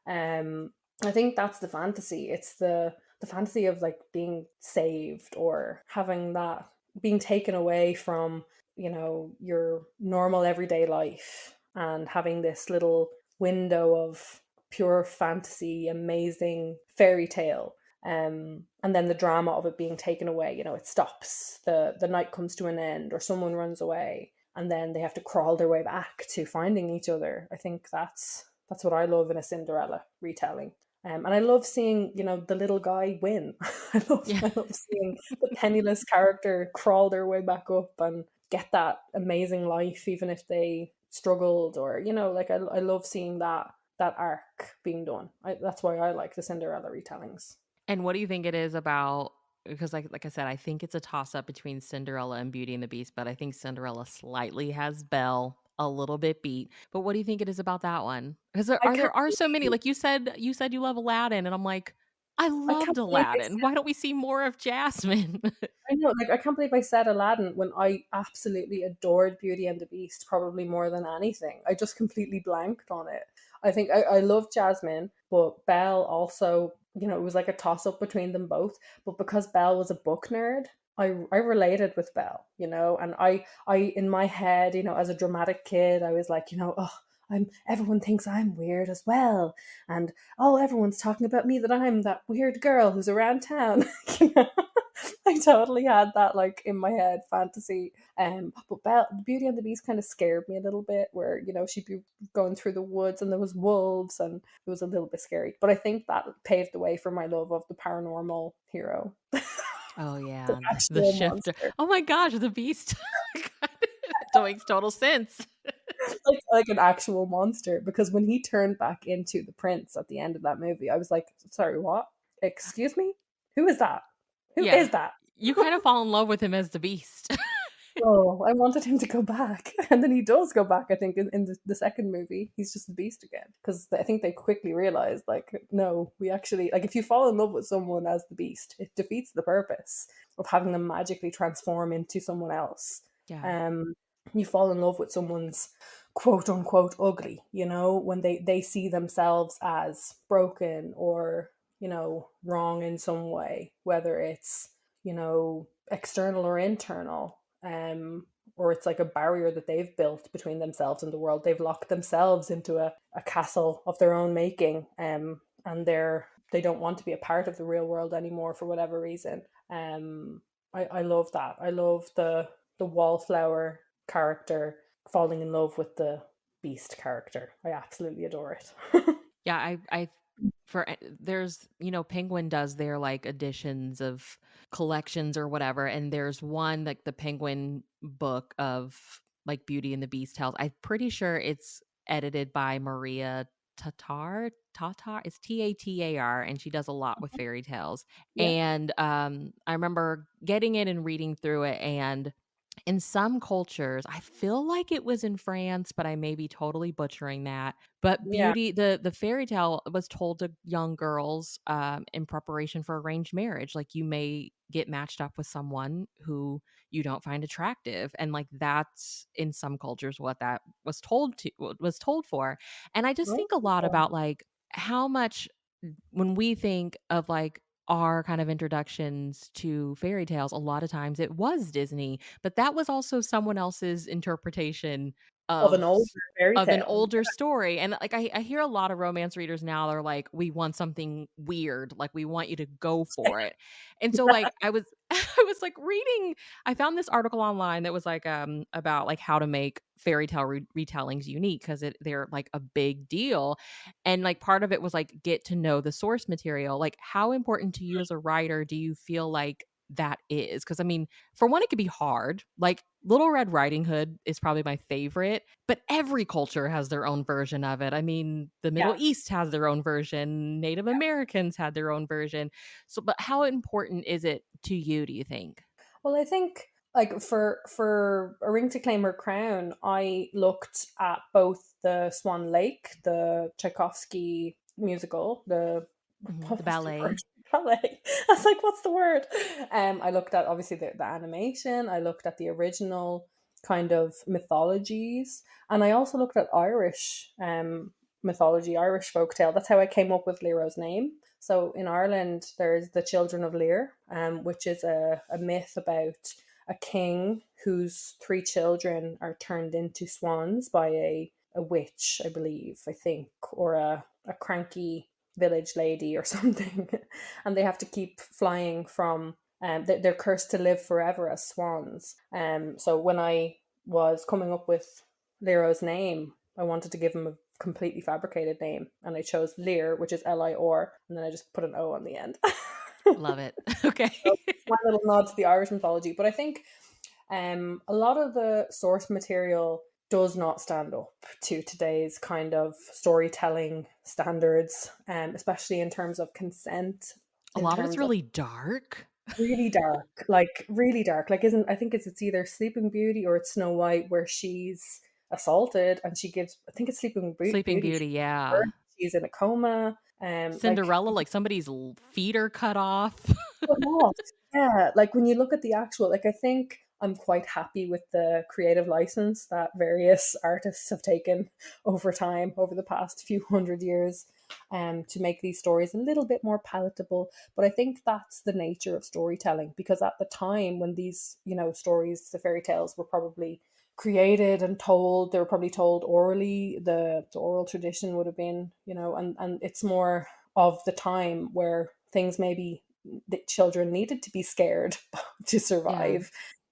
I think that's the fantasy. It's the fantasy of like being saved or having that, being taken away from, your normal everyday life, and having this little window of pure fantasy, amazing fairy tale. And then the drama of it being taken away, it stops. The night comes to an end, or someone runs away, and then they have to crawl their way back to finding each other. I think that's what I love in a Cinderella retelling. And I love seeing, the little guy win. Yeah. I love seeing the penniless character crawl their way back up and get that amazing life, even if they struggled, or, like I love seeing that arc being done. That's why I like the Cinderella retellings. And what do you think it is about, because like I said, I think it's a toss up between Cinderella and Beauty and the Beast, but I think Cinderella slightly has Belle a little bit beat. But what do you think it is about that one? Because I can't there are so many. believe Like you said you love Aladdin, and I'm like, I I can't loved believe I Aladdin. Why don't we see more of Jasmine? I know, like, I can't believe I said Aladdin when I absolutely adored Beauty and the Beast, probably more than anything. I just completely blanked on it. I think I love Jasmine, but Belle also, it was like a toss up between them both. But because Belle was a book nerd, I related with Belle, and I in my head, as a dramatic kid, I was like, oh, everyone thinks I'm weird as well, and oh, everyone's talking about me, that I'm that weird girl who's around town. you know? I totally had that like in my head fantasy. But Beauty and the Beast kind of scared me a little bit, where she'd be going through the woods and there was wolves, and it was a little bit scary. But I think that paved the way for my love of the paranormal hero, Oh the yeah, the actual shifter. monster, Oh my gosh, the Beast. It makes total sense. like an actual monster. Because when he turned back into the prince at the end of that movie, I was like, sorry, what? Excuse me? Who is that? Who Yeah, is that? you kind of fall in love with him as the Beast. Oh, I wanted him to go back. And then he does go back, I think, in the second movie. He's just the beast again. Because I think they quickly realized, like, no, we actually, like, if you fall in love with someone as the beast, it defeats the purpose of having them magically transform into someone else. Yeah. Um, you fall in love with someone's quote unquote ugly, when they see themselves as broken or, wrong in some way, whether it's, external or internal, or it's like a barrier that they've built between themselves and the world. They've locked themselves into a castle of their own making, and they don't want to be a part of the real world anymore for whatever reason. I love that. I love the Wallflower character falling in love with the Beast character. I absolutely adore it. Yeah, I for there's, Penguin does their like editions of collections or whatever, and there's one like the Penguin book of like Beauty and the Beast tells. I'm pretty sure it's edited by Maria Tatar. It's Tatar, and she does a lot with fairy tales. Yeah. And I remember getting it and reading through it, and In some cultures, I feel like it was in France, but I may be totally butchering that. But Yeah. the fairy tale was told to young girls, in preparation for arranged marriage. Like, you may get matched up with someone who you don't find attractive, and, like, that's in some cultures what that was told for. And I just think a lot Oh, about, like, how much when we think of, like, our kind of introductions to fairy tales, a lot of times it was Disney, but that was also someone else's interpretation of an of older fairy of an tale. older story. And, like, I hear a lot of romance readers now, they're like, "We want something weird, like, we want you to go for it." And so, like, I was I was, like, reading I found this article online that was, like, about, like, how to make fairy tale retellings unique, 'cause they're, like, a big deal. And, like, part of it was, like, get to know the source material. Like, how important to you as a writer do you feel like that is? Because I mean, for one, it could be hard. Like, Little Red Riding Hood is probably my favorite, but every culture has their own version of it. I mean, the Middle Yeah, East has their own version, Native yeah. Americans had their own version. So, but how important is it to you, do you think? Well, I think like for A Ring to Claim Her Crown, I looked at both the Swan Lake, the Tchaikovsky musical, the Mhm, the what was the word? ballet. Ballet. I was like, what's the word? I looked at obviously the animation. I looked at the original kind of mythologies, and I also looked at Irish mythology, Irish folktale. That's how I came up with Lero's name. So in Ireland, there's the Children of Lear, which is a myth about a king whose three children are turned into swans by a witch, I believe, I think, or a cranky village lady or something. And they have to keep flying from, they're cursed to live forever as swans. So when I was coming up with Lero's name, I wanted to give him a completely fabricated name, and I chose Lear, which is Lior, and then I just put an O on the end. Love it. Okay. So my little nod to the Irish mythology, but I think a lot of the source material does not stand up to today's kind of storytelling standards, especially in terms of consent, A in lot of it's terms of really dark. really dark. Like, isn't I think it's either Sleeping Beauty or it's Snow White where she's assaulted and she gives. I think it's Sleeping Beauty. Beauty, She gives yeah. birth. She's in a coma. Like Cinderella, like, somebody's feet are cut off. cut off. Yeah, like when you look at the actual, like I think I'm quite happy with the creative license that various artists have taken over time, over the past few hundred years, to make these stories a little bit more palatable. But I think that's the nature of storytelling because at the time when these, stories, the fairy tales were probably created and told, they were probably told orally. The oral tradition would have been, and it's more of the time where things maybe that children needed to be scared to Yeah. survive.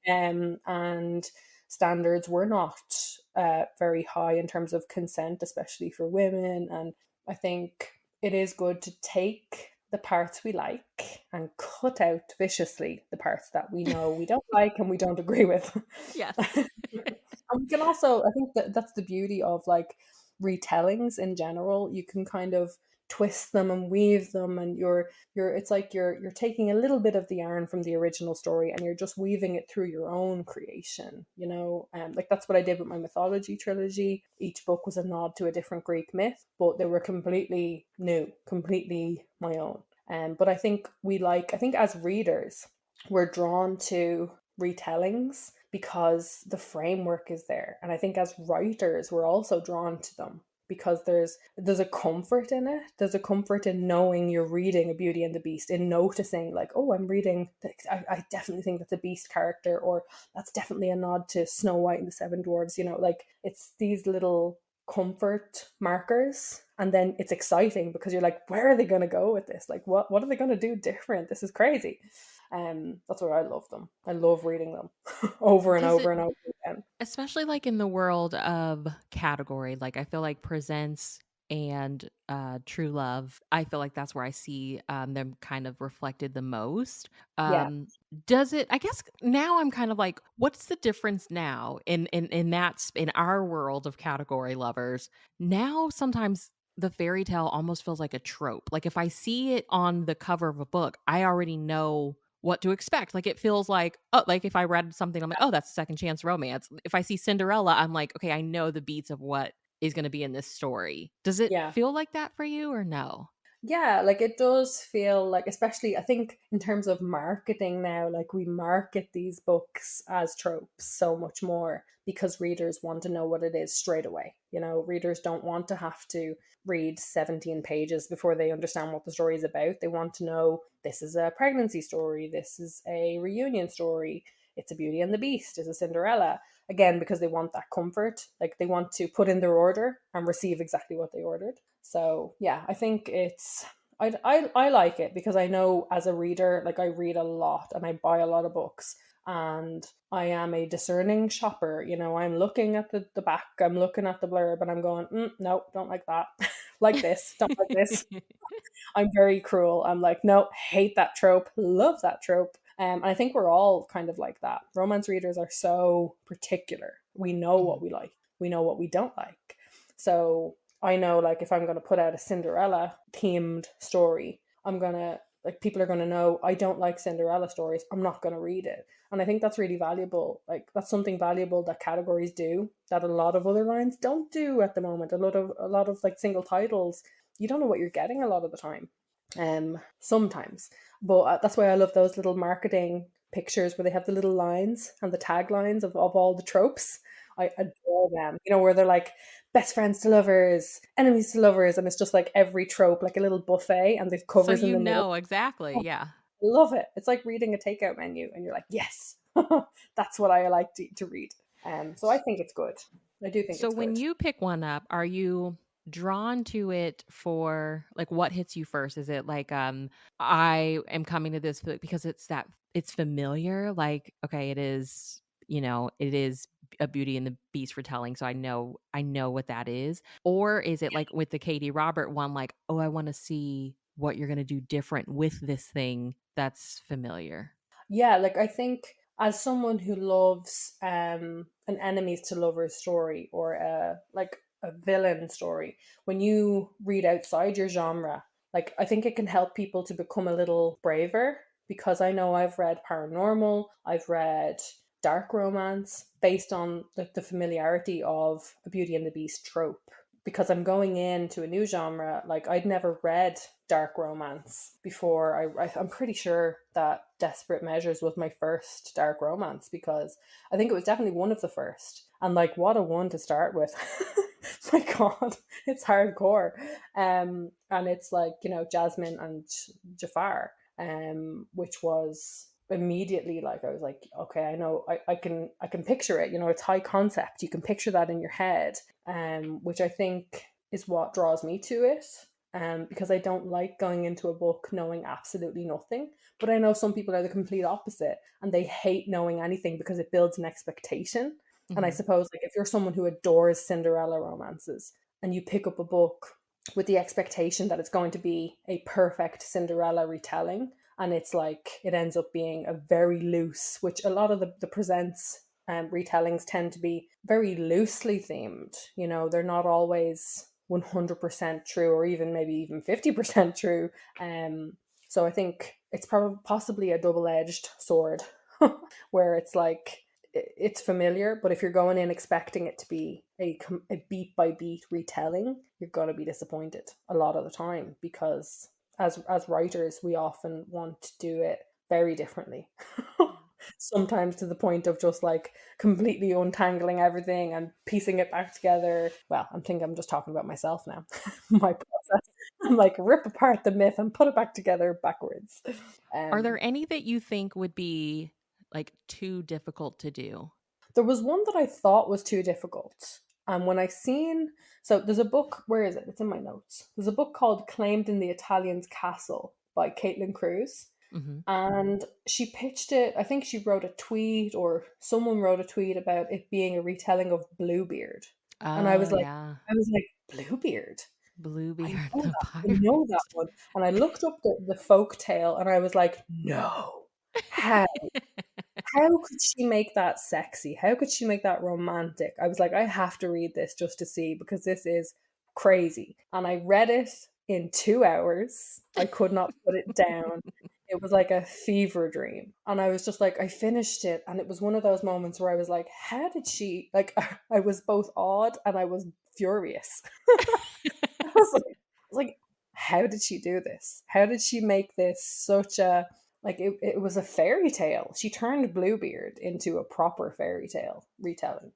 And standards were not very high in terms of consent, especially for women. And I think it is good to take the parts we like and cut out viciously the parts that we know we don't like and we don't agree with. Yes. And we can also, I think that that's the beauty of like retellings in general. You can kind of twist them and weave them, and you're it's like you're taking a little bit of the yarn from the original story and you're just weaving it through your own creation, like that's what I did with my mythology trilogy. Each book was a nod to a different Greek myth, but they were completely new, completely my own. But I think as readers we're drawn to retellings because the framework is there, and I think as writers we're also drawn to them because there's a comfort in it. There's a comfort in knowing you're reading a Beauty and the Beast, in noticing like, oh, I'm reading. I definitely think that's a Beast character, or that's definitely a nod to Snow White and the Seven Dwarves. Like it's these little comfort markers, and then it's exciting because you're like, where are they going to go with this? Like, what are they going to do different? This is crazy. That's why I love them. I love reading them over and Does over it and over again. especially, like, in the world of category, like, I feel like Presents and, True Love, I feel like that's where I see, them kind of reflected the most. Yeah. Does it I guess now I'm kind of like, what's the difference now in in our world of category lovers? Now, sometimes the fairy tale almost feels like a trope. Like, if I see it on the cover of a book, I already know what to expect. Like, it feels like, oh, like if I read something, I'm like, oh, that's a second chance romance. If I see Cinderella, I'm like, okay, I know the beats of what is going to be in this story. Does it Yeah. feel like that for you or no? Yeah, like it does feel like, especially I think in terms of marketing now, like we market these books as tropes so much more because readers want to know what it is straight away. You know, readers don't want to have to read 17 pages before they understand what the story is about. They want to know this is a pregnancy story, this is a reunion story, it's a Beauty and the Beast, it's a Cinderella. Again, because they want that comfort, like they want to put in their order and receive exactly what they ordered. So yeah, I think I like it because I know as a reader, like I read a lot and I buy a lot of books, and I am a discerning shopper. You know, I'm looking at the back, I'm looking at the blurb, and I'm going, no, don't like that. Like this, don't like this. I'm very cruel. I'm like, no, hate that trope, love that trope. And I think we're all kind of like that. Romance readers are so particular. We know what Mhm. we like, we know what we don't like. So I know, like, if I'm going to put out a Cinderella themed story, I'm going to, like, people are going to know I don't like Cinderella stories. I'm not going to read it. And I think that's really valuable. Like, that's something valuable that categories do that a lot of other lines don't do at the moment. A lot of like single titles, you don't know what you're getting a lot of the time, sometimes. But that's why I love those little marketing pictures where they have the little lines and the taglines of all the tropes. I adore them, you know, where they're like best friends to lovers, enemies to lovers, and it's just like every trope, like a little buffet, and the So covers in you the middle. know exactly, Oh, yeah. I love it. It's like reading a takeout menu, and you're like, yes, that's what I like to read. So I think it's good. I do think So it's when good. you pick one up, are you drawn to it for like what hits you first? Is it like I am coming to this because it's familiar, like okay, it is, it is a Beauty and the Beast retelling, so I know what that is. Or is it like with the Katie Robert one like, "Oh, I want to see what you're going to do different with this thing that's familiar." Yeah, like I think as someone who loves an enemies to lovers story, or a villain story, when you read outside your genre, like I think it can help people to become a little braver, because I know I've read paranormal, I've read dark romance based on the familiarity of a Beauty and the Beast trope, because I'm going into a new genre. Like I'd never read dark romance before. I'm pretty sure that Desperate Measures was my first dark romance, because I think it was definitely one of the first. And like, what a one to start with! My God, it's hardcore. And it's like, you know, Jasmine and Jafar, which was immediately like, I was like, okay, I know, I can picture it. You know, it's high concept. You can picture that in your head, which I think is what draws me to it. Because I don't like going into a book knowing absolutely nothing. But I know some people are the complete opposite, and they hate knowing anything because it builds an expectation. And I Mhm. suppose, like, if you're someone who adores Cinderella romances and you pick up a book with the expectation that it's going to be a perfect Cinderella retelling, and it's like it ends up being a very loose, which a lot of the presents retellings tend to be very loosely themed. You know, they're not always 100% true, or even maybe even 50% true. So I think it's probably possibly a double-edged sword, where it's like it's familiar, but if you're going in expecting it to be a beat by beat retelling, you're going to be disappointed a lot of the time, because as writers, we often want to do it very differently. Sometimes to the point of just like completely untangling everything and piecing it back together. Well, I'm just talking about myself now. My process. I'm like, rip apart the myth and put it back together backwards. Are Um, there any that you think would be like too difficult to do? there was one that I thought was too difficult. And when I seen, so there's a book, where is it? It's in my notes. There's a book called Claimed in the Italian's Castle by Caitlin Cruz. Mhm. And she pitched it. I think she wrote a tweet, or someone wrote a tweet about it being a retelling of Bluebeard. And Oh, yeah. I was like, Bluebeard? I Bluebeard know the that. I know that pirate. one. And I looked up the folk tale, and I was like, no. How? How could she make that sexy? How could she make that romantic? I was like, I have to read this just to see, because this is crazy. And I read it in 2 hours. I could not put it down. It was like a fever dream. And I was just like, I finished it. And it was one of those moments where I was like, how did she, like, I was both awed and I was furious. I was like, how did she do this? How did she make this such a, like, it was a fairy tale. She turned Bluebeard into a proper fairy tale retelling.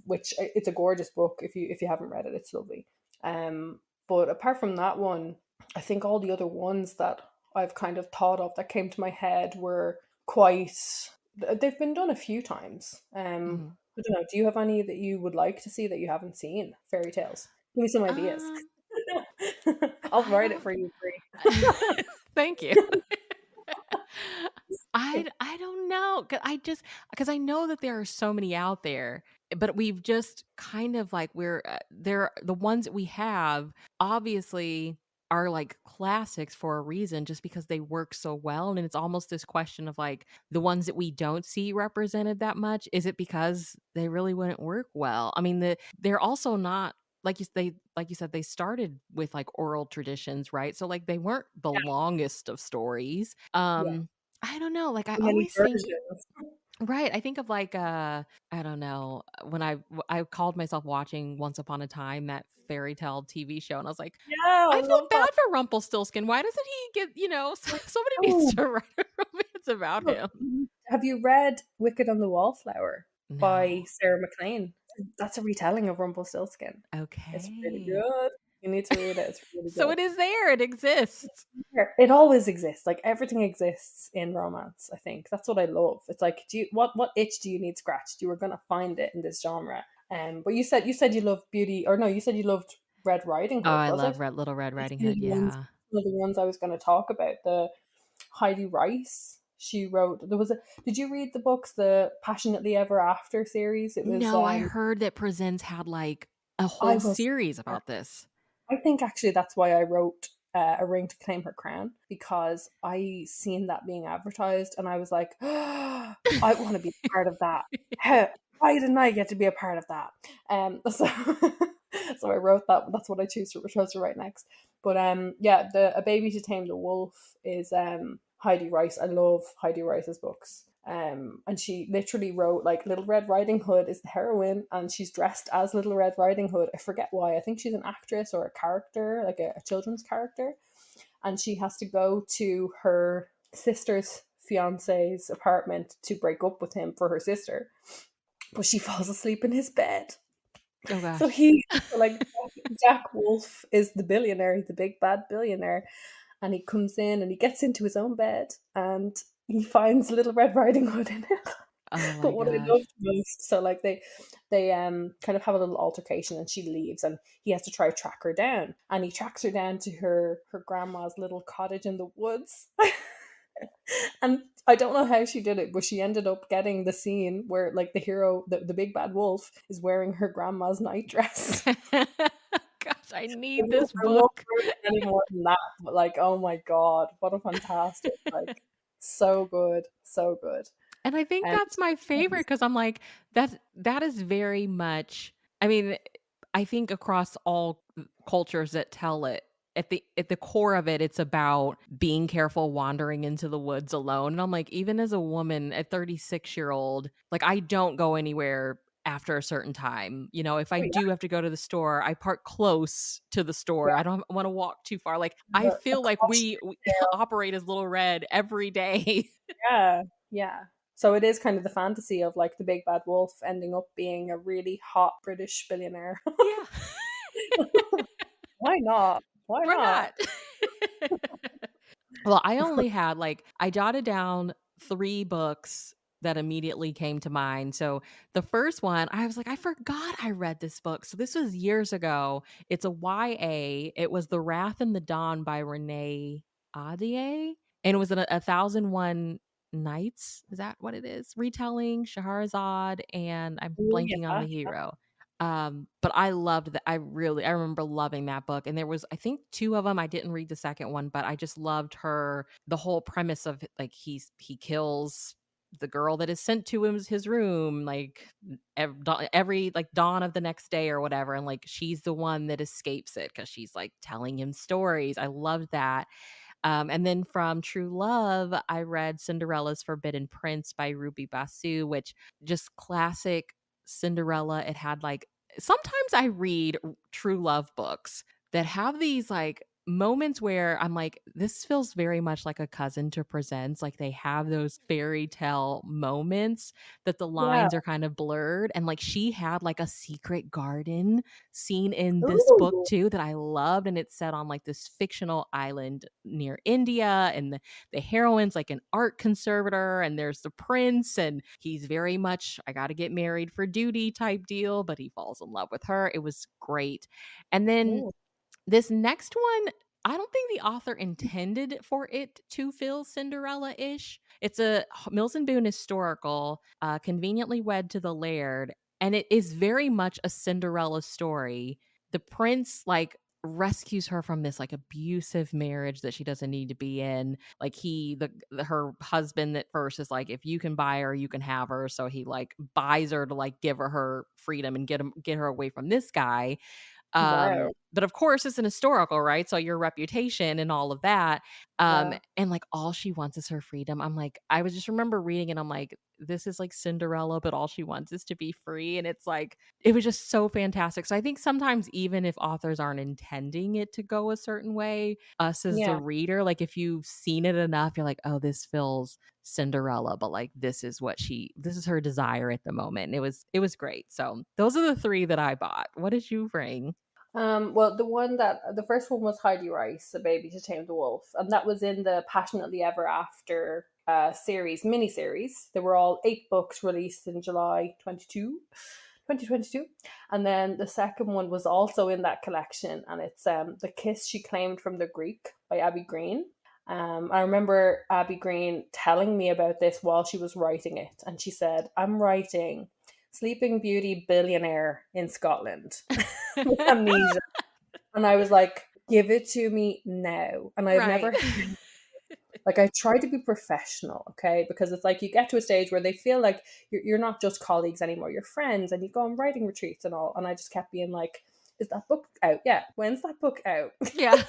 Which it's a gorgeous book. If you haven't read it, it's lovely. But apart from that one, I think all the other ones that I've kind of thought of that came to my head were quite. They've been done a few times. Mhm. I don't know. Do you have any that you would like to see that you haven't seen? Fairy tales. Give me some ideas. Um, I'll I write it don't for you free. Thank you. I don't know, 'cause because I know that there are so many out there, but we've just kind of like they're the ones that we have obviously are like classics for a reason just because they work so well, and it's almost this question of like the ones that we don't see represented that much, is it because they really wouldn't work well? I mean, they're also not like you said, they started with like oral traditions, right? So like they weren't the longest of stories. Yeah. I don't know, like, I Many always think versions. right, I think of, like, I don't know, when I called myself watching Once Upon a Time, that fairy tale TV show, and I was like, Yeah, I "I feel love that. bad for Rumpelstiltskin, why doesn't he get" somebody needs Oh, to write a romance about look, him. have you read Wicked on the Wallflower by No. Sarah MacLean? That's a retelling of Rumpelstiltskin. It's really Okay. good. You need to read it. It's really So good. it is there, it exists. It always exists. Like everything exists in romance. I think that's what I love. It's like, do you what itch do you need scratched? You were gonna find it in this genre. But you said you loved Beauty, or no? You said you loved Red Riding Oh, Hood. I Was love it? Little Red That's Riding Hood, yeah. one of the ones I was going to talk about. The Heidi Rice. She wrote. There was a. Did you read the books, the Passionately Ever After series? It was. No, I heard that Presents had, like, a I whole was. series about this. I think actually that's why I wrote A Ring to Claim Her Crown, because I seen that being advertised and I was like, oh, I want to be part of that. How, why didn't I get to be a part of that? So, so I wrote that. That's what I chose to write next. But yeah, the A Baby to Tame the Wolf is Heidi Rice. I love Heidi Rice's books. And she literally wrote like Little Red Riding Hood is the heroine, and she's dressed as Little Red Riding Hood. I forget why. I think she's an actress or a character, like a children's character, and she has to go to her sister's fiance's apartment to break up with him for her sister, but she falls asleep in his bed. Oh So gosh. he, like, Jack Wolfe is the billionaire, the big bad billionaire, and he comes in and he gets into his own bed and he finds Little Red Riding Hood in it. Oh But my what I loved gosh. most, so like they kind of have a little altercation and she leaves and he has to try to track her down, and he tracks her down to her grandma's little cottage in the woods. And I don't know how she did it, but she ended up getting the scene where like the hero, the big bad wolf, is wearing her grandma's nightdress. Gosh, I I need won't this I won't book. ruin it any more than that, but, like, oh my god, what a fantastic, like, so good, so good, And I think and that's my favorite because 'cause I'm like, that is very much I mean, I think across all cultures that tell it, at the core of it, it's about being careful wandering into the woods alone, and I'm like, even as a woman, a 36-year-old, like, I don't go anywhere after a certain time, if I oh, yeah, do have to go to the store, I park close to the store, yeah, I don't wanna walk too far, like, I a feel like we cautionary tale, operate as Little Red every day. yeah, yeah. So it is kind of the fantasy of, like, the big bad wolf ending up being a really hot British billionaire. Yeah. Why not? Why Why not? not? Well, I only had, I jotted down 3 books that immediately came to mind. So, the first one, I was like, "I forgot I read this book." So, this was years ago. It's a YA. It was The Wrath and the Dawn by Renée Ahdieh, and it was A Thousand One Nights. Is that what it is? Retelling, Scheherazade, and I'm Oh, blanking on yeah, the hero. But I loved that. I remember loving that book. And there was, I think, 2 of them. I didn't read the second one, but I just loved the whole premise of like he kills the girl that is sent to his room like every like dawn of the next day or whatever, and like she's the one that escapes it because she's like telling him stories. I loved that. And then from True Love, I read Cinderella's Forbidden Prince by Ruby Basu, which just classic Cinderella. It had like sometimes I read true love books that have these like moments where I'm like, this feels very much like a cousin to presents. Like they have those fairy tale moments that the Yeah. lines are kind of blurred. And like she had like a secret garden scene in this book Ooh. too that I loved. And it's set on like this fictional island near India. And the heroine's like an art conservator. And there's the prince. And he's very much, I got to get married for duty type deal, but he falls in love with her. It was great. And then Ooh. this next one, I don't think the author intended for it to feel Cinderella-ish. It's a Mills and Boon historical, conveniently wed to the Laird, and it is very much a Cinderella story. The prince like rescues her from this like abusive marriage that she doesn't need to be in. Like her husband at first is like, if you can buy her, you can have her. So he like buys her to like give her freedom and get her away from this guy. Wow. But of course it's an historical, right? So your reputation and all of that. Yeah. And like all she wants is her freedom. I'm like, I was just remember reading it. I'm like, this is like Cinderella, but all she wants is to be free. And it's like, it was just so fantastic. So I think sometimes even if authors aren't intending it to go a certain way, us as the Yeah. reader, like if you've seen it enough, you're like, oh, this feels Cinderella, but like this is her desire at the moment. And it was great. So those are the three that I bought. What did you bring? Well, the first one was Heidi Rice, A Baby to Tame the Wolf, and that was in the Passionately Ever After mini series. There were all 8 books released in July 2022. And then the second one was also in that collection, and it's The Kiss She Claimed from the Greek by Abby Green. I remember Abby Green telling me about this while she was writing it, and she said, "I'm writing Sleeping Beauty billionaire in Scotland with amnesia." And I was like, give it to me now. And I've Right. never, like, I try to be professional, okay? Because it's like you get to a stage where they feel like you're not just colleagues anymore, you're friends, and you go on writing retreats and all. And I just kept being like, is that book out? Yeah. When's that book out? Yeah.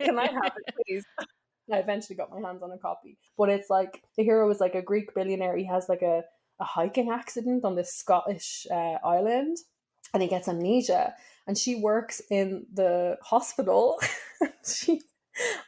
Can I have it, please? I eventually got my hands on a copy. But it's like the hero is like a Greek billionaire. He has like a hiking accident on this Scottish island, and he gets amnesia. And she works in the hospital. she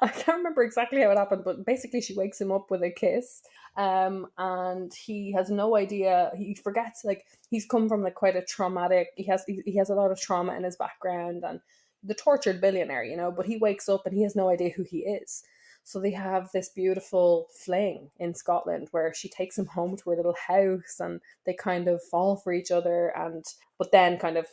I can't remember exactly how it happened, but basically she wakes him up with a kiss. And he has no idea. He forgets, like, he's come from like quite a traumatic. He has a lot of trauma in his background, and the tortured billionaire, but he wakes up and he has no idea who he is. So they have this beautiful fling in Scotland where she takes him home to her little house, and they kind of fall for each other. And but then kind of,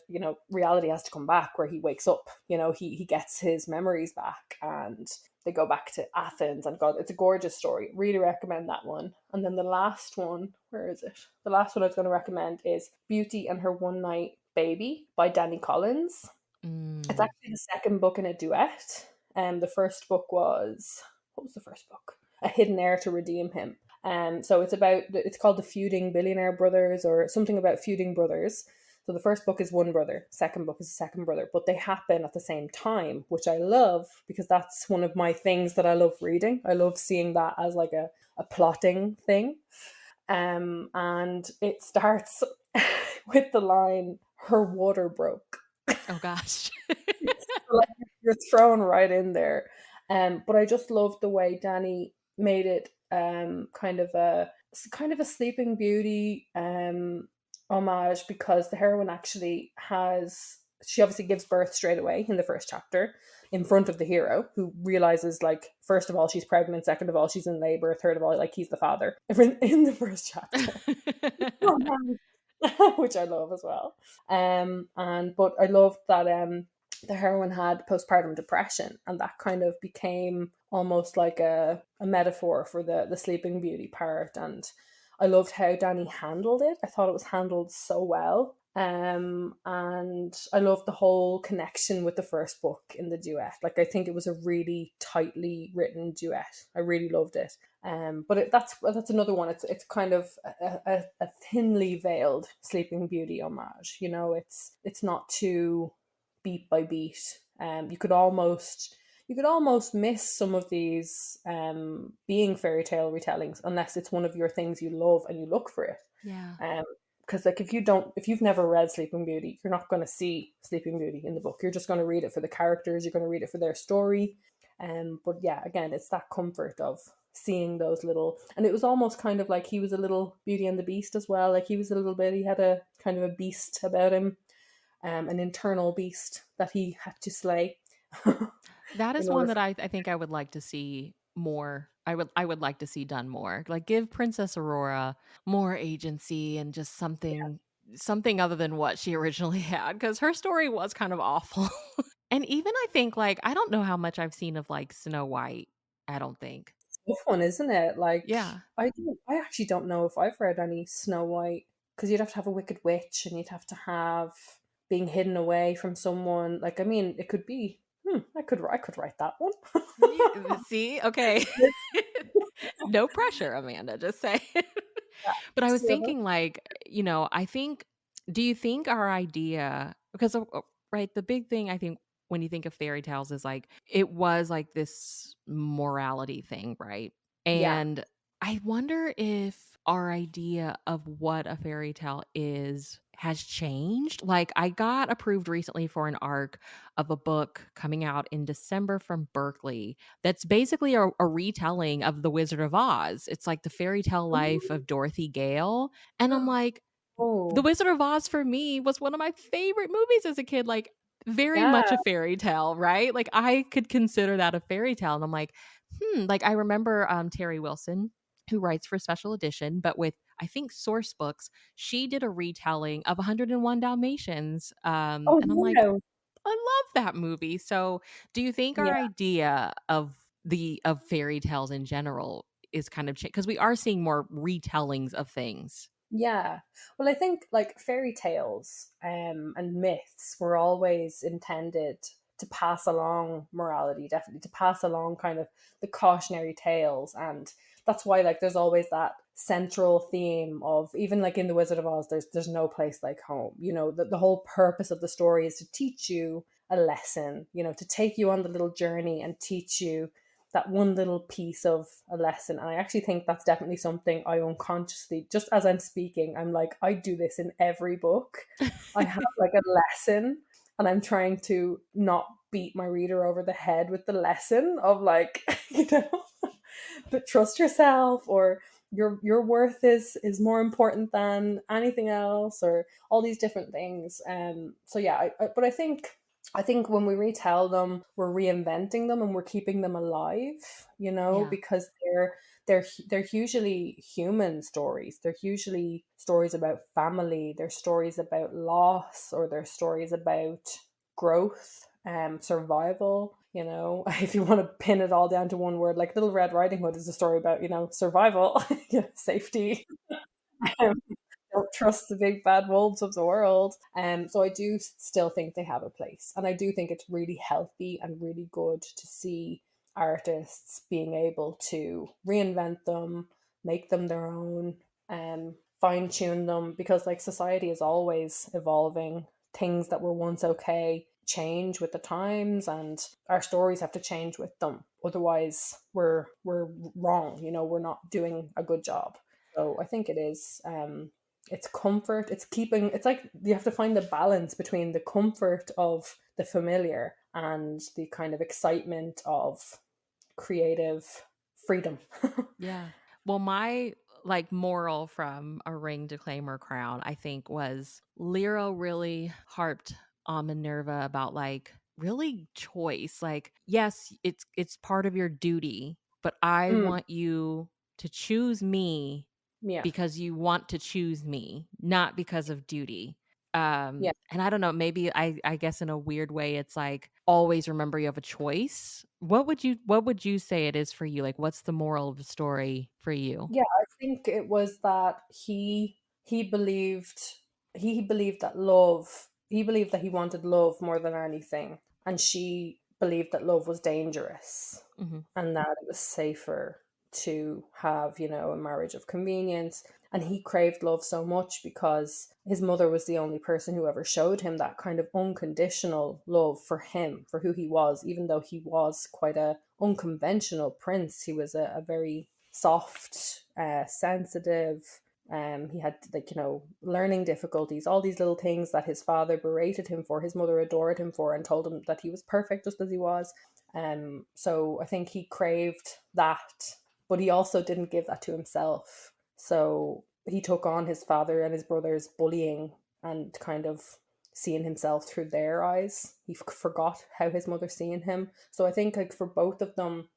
reality has to come back where he wakes up. He gets his memories back, and they go back to Athens. And God, it's a gorgeous story. Really recommend that one. And then the last one, where is it? The last one I was going to recommend is Beauty and Her One Night Baby by Dani Collins. It's Mm. actually the second book in a duet. And the first book was, what was the first book? A Hidden Heir to Redeem Him. So it's called The Feuding Billionaire Brothers, or something about feuding brothers. So the first book is one brother, second book is the second brother, but they happen at the same time, which I love because that's one of my things that I love reading. I love seeing that as like a plotting thing. And it starts with the line, "Her water broke." Oh gosh. Like, you're thrown right in there. But I just loved the way Dani made it kind of a Sleeping Beauty homage, because the heroine actually she obviously gives birth straight away in the first chapter in front of the hero, who realizes, like, first of all she's pregnant, second of all she's in labor, third of all, like, he's the father in the first chapter. Which I love as well. But I loved that the heroine had postpartum depression, and that kind of became almost like a metaphor for the Sleeping Beauty part. And I loved how Dani handled it. I thought it was handled so well. And I loved the whole connection with the first book in the duet. Like, I think it was a really tightly written duet. I really loved it. But that's another one. It's kind of a thinly veiled Sleeping Beauty homage. It's not too beat by beat. You could almost you could almost miss some of these being fairy tale retellings unless it's one of your things you love and you look for it. Yeah. Um, because like if you've never read Sleeping Beauty, you're not going to see Sleeping Beauty in the book. You're just going to read it for the characters. You're going to read it for their story. But yeah, again, it's that comfort of seeing those little, and it was almost kind of like he was a little Beauty and the Beast as well. Like he was a little bit, he had a kind of a beast about him, an internal beast that he had to slay That is in one order that for. I think I would like to see more. I would like to see done more. Like give Princess Aurora more agency and just something other than what she originally had because her story was kind of awful. And even I think like I don't know how much I've seen of like Snow White. I don't think. Tough one, isn't it? Like Yeah. I actually don't know if I've read any Snow White because you'd have to have a wicked witch and you'd have to have being hidden away from someone. Like I mean, it could be. I could write that one. See? Okay. No pressure, Amanda, just say. But I was So, thinking like, I think do you think our idea because right, the big thing I think when you think of fairy tales is like it was like this morality thing, right? yeah. And I wonder if our idea of what a fairy tale is has changed. Like I got approved recently for an arc of a book coming out in December from Berkeley that's basically a retelling of The Wizard of Oz. It's like the fairy tale life of Dorothy Gale. And I'm like, The Oh, Wizard of Oz for me was one of my favorite movies as a kid. Like, very yeah. much a fairy tale, right? Like, I could consider that a fairy tale. And I'm like, like, I remember Terry Wilson, who writes for Special Edition, but with, I think, Source Books, she did a retelling of 101 Dalmatians. Oh, And I'm like, wow. I love that movie. So, do you think Yeah. our idea of fairy tales in general is kind of because we are seeing more retellings of things? Yeah. Well, I think like fairy tales and myths were always intended to pass along morality, definitely to pass along kind of the cautionary tales. And that's why like there's always that central theme of even like in The Wizard of Oz, there's no place like home. You know, the whole purpose of the story is to teach you a lesson, you know, to take you on the little journey and teach you that one little piece of a lesson. And I actually think that's definitely something I unconsciously, just as I'm speaking, I'm like, I do this in every book. I have like a lesson and I'm trying to not beat my reader over the head with the lesson of like, you know, but trust yourself or your worth is more important than anything else or all these different things. So yeah, but I think when we retell them, we're reinventing them and we're keeping them alive, you know, Yeah. because they're usually human stories. They're usually stories about family. They're stories about loss, or they're stories about growth, survival. You know, if you want to pin it all down to one word, like Little Red Riding Hood is a story about survival, safety. Um, don't trust the big bad wolves of the world. So I do still think they have a place. And I do think it's really healthy and really good to see artists being able to reinvent them, make them their own, fine tune them, because like society is always evolving. Things that were once okay change with the times, and our stories have to change with them. Otherwise, we're wrong. We're not doing a good job. So I think it is. It's comfort. It's like you have to find the balance between the comfort of the familiar and the kind of excitement of creative freedom. Yeah. Well, my like moral from A Ring to Claim Her Crown, I think, was Lero really harped on Minerva about like really choice. Like, yes, it's part of your duty, but I Mm, want you to choose me yeah, because you want to choose me, not because of duty. yeah, And I don't know, maybe I guess in a weird way it's like always remember you have a choice. What would you say it is for you? Like what's the moral of the story for you? yeah. I think it was that he believed he believed that love. He believed that he wanted love more than anything, and she believed that love was dangerous Mhm. and that it was safer to have, a marriage of convenience. And he craved love so much because his mother was the only person who ever showed him that kind of unconditional love for him, for who he was, even though he was quite a unconventional prince. He was a very soft, sensitive. He had, like, learning difficulties, all these little things that his father berated him for. His mother adored him for and told him that he was perfect just as he was. So I think he craved that, but he also didn't give that to himself. So he took on his father and his brother's bullying and kind of seeing himself through their eyes. He forgot how his mother seen him. So I think, like, for both of them,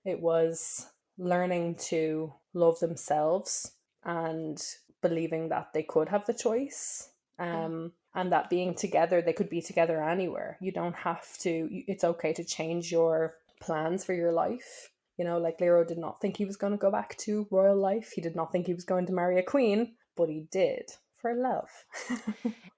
it was learning to love themselves and believing that they could have the choice. Yeah. And that being together, they could be together anywhere. You don't have to, it's okay to change your plans for your life. Like, Lero did not think he was going to go back to royal life. He did not think he was going to marry a queen, but he did for love.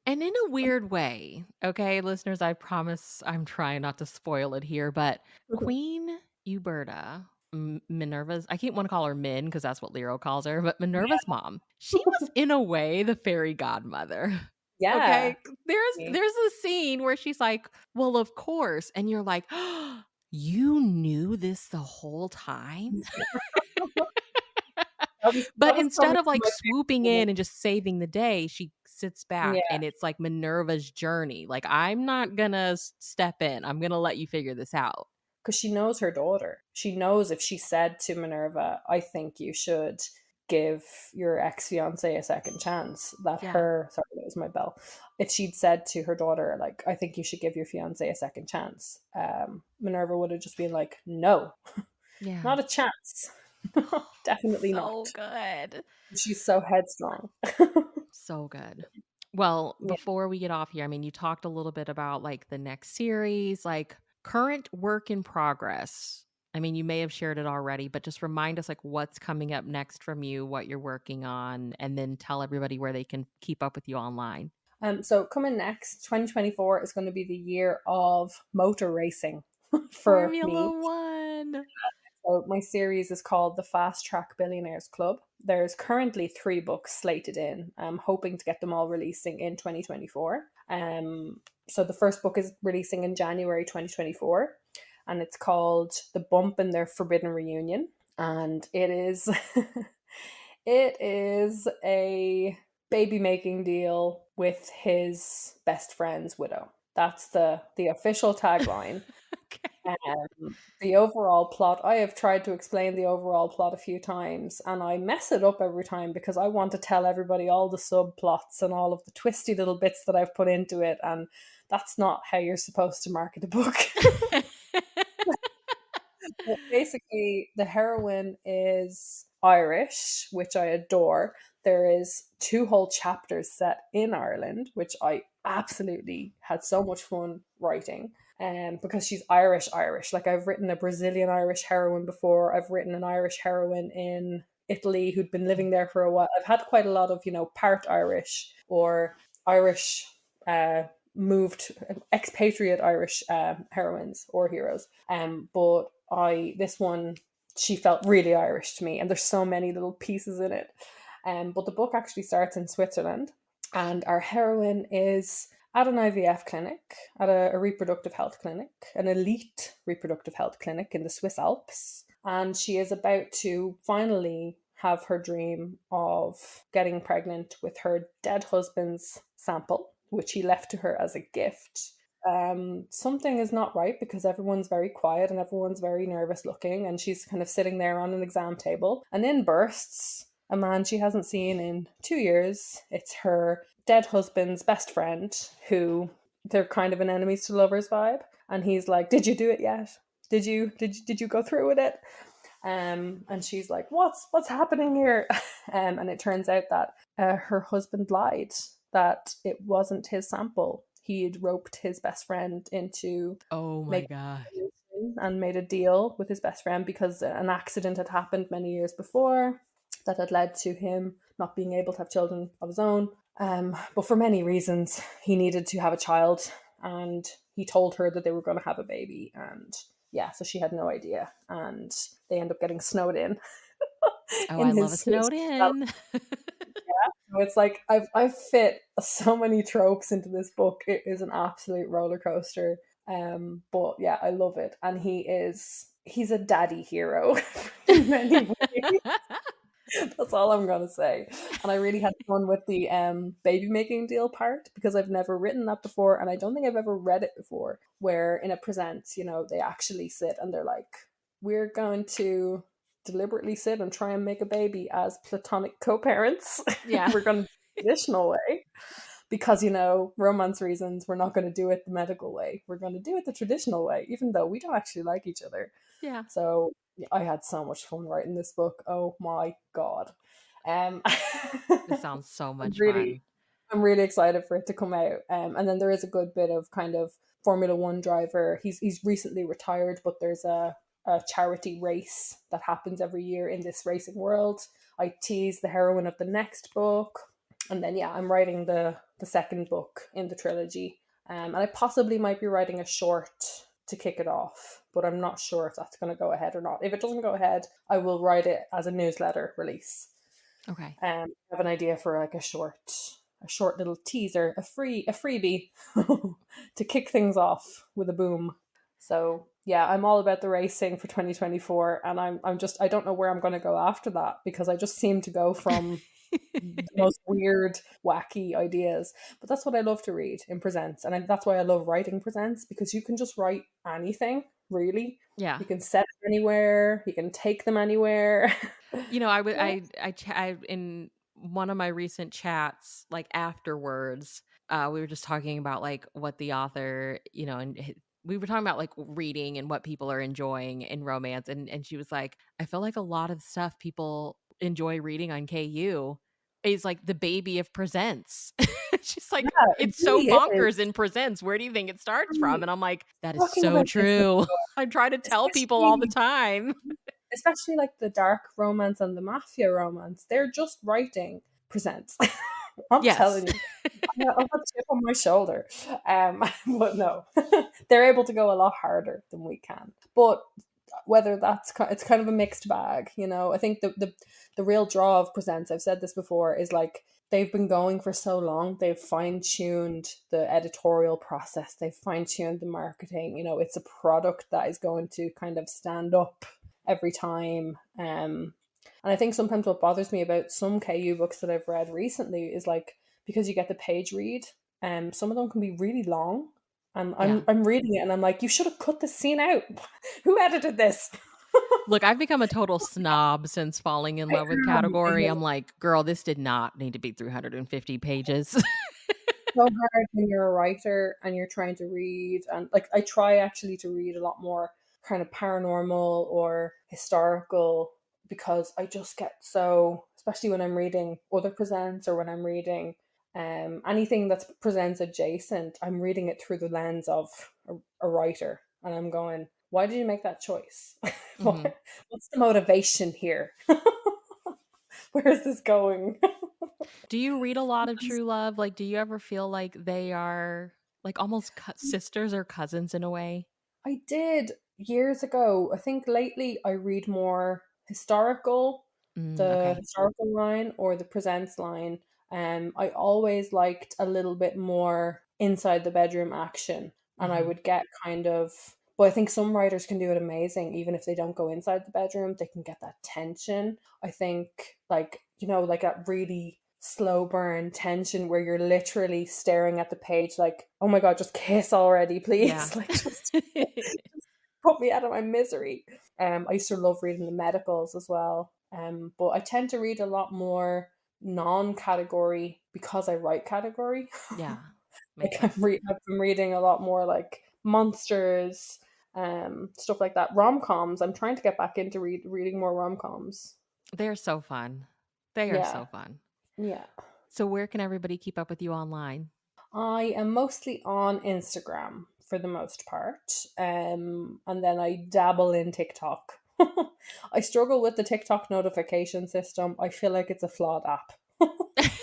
And in a weird way, okay, listeners, I promise I'm trying not to spoil it here, but Queen Uberta, Minerva's, I keep want to call her Min because that's what Lero calls her, but Minerva's mom, she was in a way the fairy godmother. Yeah. Okay. There's a scene where she's like, "Well, of course." And you're like, "Oh, you knew this the whole time?" That But was probably instead of like my swooping favorite in and just saving the day, she sits moment. back and it's like Minerva's journey. Like, I'm not gonna step in. I'm gonna let you figure this out. Because she knows her daughter. She knows if she said to Minerva, I think you should give your ex fiance a second chance, that Yeah. her, sorry, that was my bell. If she'd said to her daughter, like, I think you should give your fiance a second chance, Minerva would have just been like, no, Yeah. not a chance. Definitely not. So good. She's so headstrong. So good. Well, Yeah. before we get off here, I mean, you talked a little bit about like the next series, like current work in progress. I mean, you may have shared it already, but just remind us like what's coming up next from you, what you're working on, and then tell everybody where they can keep up with you online. So coming next, 2024 is going to be the year of motor racing for Formula me. One. So my series is called The Fast Track Billionaires Club. There's currently 3 books slated in. I'm hoping to get them all releasing in 2024. So the first book is releasing in January 2024, and it's called The Bump and Their Forbidden Reunion. And it is it is a baby making deal with his best friend's widow. That's the official tagline. Okay. The overall plot, I have tried to explain the overall plot a few times and I mess it up every time because I want to tell everybody all the subplots and all of the twisty little bits that I've put into it, and that's not how you're supposed to market a book. But basically, the heroine is Irish, which I adore. There is 2 whole chapters set in Ireland, which I absolutely had so much fun writing. Because she's Irish. Like, I've written a Brazilian Irish heroine before. I've written an Irish heroine in Italy who'd been living there for a while. I've had quite a lot of, part Irish or Irish moved expatriate Irish heroines or heroes. But this one, she felt really Irish to me, and there's so many little pieces in it. But the book actually starts in Switzerland, and our heroine is at an IVF clinic, at a reproductive health clinic, an elite reproductive health clinic in the Swiss Alps. And she is about to finally have her dream of getting pregnant with her dead husband's sample, which he left to her as a gift. Something is not right because everyone's very quiet and everyone's very nervous looking, and she's kind of sitting there on an exam table, and in bursts a man she hasn't seen in 2 years. It's her dead husband's best friend, who, they're kind of an enemies to lovers vibe, and he's like, "Did you do it yet? Did you go through with it?" And she's like, "What's happening here?" And it turns out that her husband lied, that it wasn't his sample. He had roped his best friend into Oh my making god. and made a deal with his best friend because an accident had happened many years before that had led to him not being able to have children of his own. But for many reasons, he needed to have a child, and he told her that they were going to have a baby. And yeah, so she had no idea, and they end up getting snowed in. Oh, I in love a his Swiss. snowed in. So it's like I've fit so many tropes into this book. It is an absolute roller coaster. But yeah, I love it, and he's a daddy hero in many ways. That's all I'm gonna say. And I really had fun with the baby making deal part because I've never written that before, and I don't think I've ever read it before. Where in a presents, they actually sit and they're like, "We're going to deliberately sit and try and make a baby as platonic co-parents. Yeah. We're going to do it the traditional way because romance reasons. We're not going to do it the medical way. We're going to do it the traditional way, even though we don't actually like each other." Yeah. So yeah, I had so much fun writing this book. Oh my god. This sounds so I'm much really fun. I'm really excited for it to come out. And then there is a good bit of kind of Formula One driver. He's recently retired, but there's a charity race that happens every year in this racing world. I tease the heroine of the next book. And then yeah, I'm writing the second book in the trilogy. And I possibly might be writing a short to kick it off, but I'm not sure if that's going to go ahead or not. If it doesn't go ahead, I will write it as a newsletter release. Okay. I have an idea for like a short little teaser, a freebie to kick things off with a boom. So yeah, I'm all about the racing for 2024, and I'm just I don't know where I'm going to go after that because I just seem to go from the most weird, wacky ideas. But that's what I love to read in presents, and that's why I love writing presents because you can just write anything really. Yeah. You can set it anywhere. You can take them anywhere. I would Yeah. I in one of my recent chats, like afterwards, we were just talking about like what the author, we were talking about like reading and what people are enjoying in romance, and she was like, I feel like a lot of stuff people enjoy reading on KU is like the baby of presents. She's like, Yeah, it it's so really bonkers is. in presents. Where do you think it starts from? Right. And I'm like, that is Talking so about this true. before, I try to tell people all the especially time. especially like the dark romance and the mafia romance. They're just writing presents. I'm Yes. telling you. I have a chip on my shoulder. But no, they're able to go a lot harder than we can. But whether it's kind of a mixed bag, I think the real draw of presents, I've said this before, is like they've been going for so long. They've fine-tuned the editorial process. They've fine-tuned the marketing. It's a product that is going to kind of stand up every time. And I think sometimes what bothers me about some KU books that I've read recently is like because you get the page read, some of them can be really long. And Yeah. I'm reading it and I'm like, you should have cut this scene out. Who edited this? Look, I've become a total snob since falling in I love with I category. know I'm like, girl, this did not need to be 350 pages. it's so hard when you're a writer and you're trying to read. And like, I try actually to read a lot more kind of paranormal or historical because I just get so, especially when I'm reading other presents or when I'm reading anything that's presents adjacent, I'm reading it through the lens of a writer. And I'm going, why did you make that choice? Mhm. What's the motivation here? Where is this going? Do you read a lot of true love? Like, do you ever feel like they are like almost sisters or cousins in a way? I did years ago. I think lately I read more historical, the Okay. historical line or the presents line. I always liked a little bit more inside the bedroom action, and I Hmm. would get kind of. But I think some writers can do it amazing, even if they don't go inside the bedroom. They can get that tension. I think, like like that really slow burn tension where you're literally staring at the page, like, oh my god, just kiss already, Yeah. please, like just put me out of my misery. I used to love reading the medicals as well. But I tend to read a lot more non-category because I write category. Yeah. Like Makes sense. I've been reading a lot more like monsters, stuff like that. Rom-coms. I'm trying to get back into reading more rom-coms. They're so fun. They are Yeah, so fun. yeah. So, where can everybody keep up with you online? I am mostly on Instagram for the most part, and then I dabble in TikTok. I struggle with the TikTok notification system. I feel like it's a flawed app.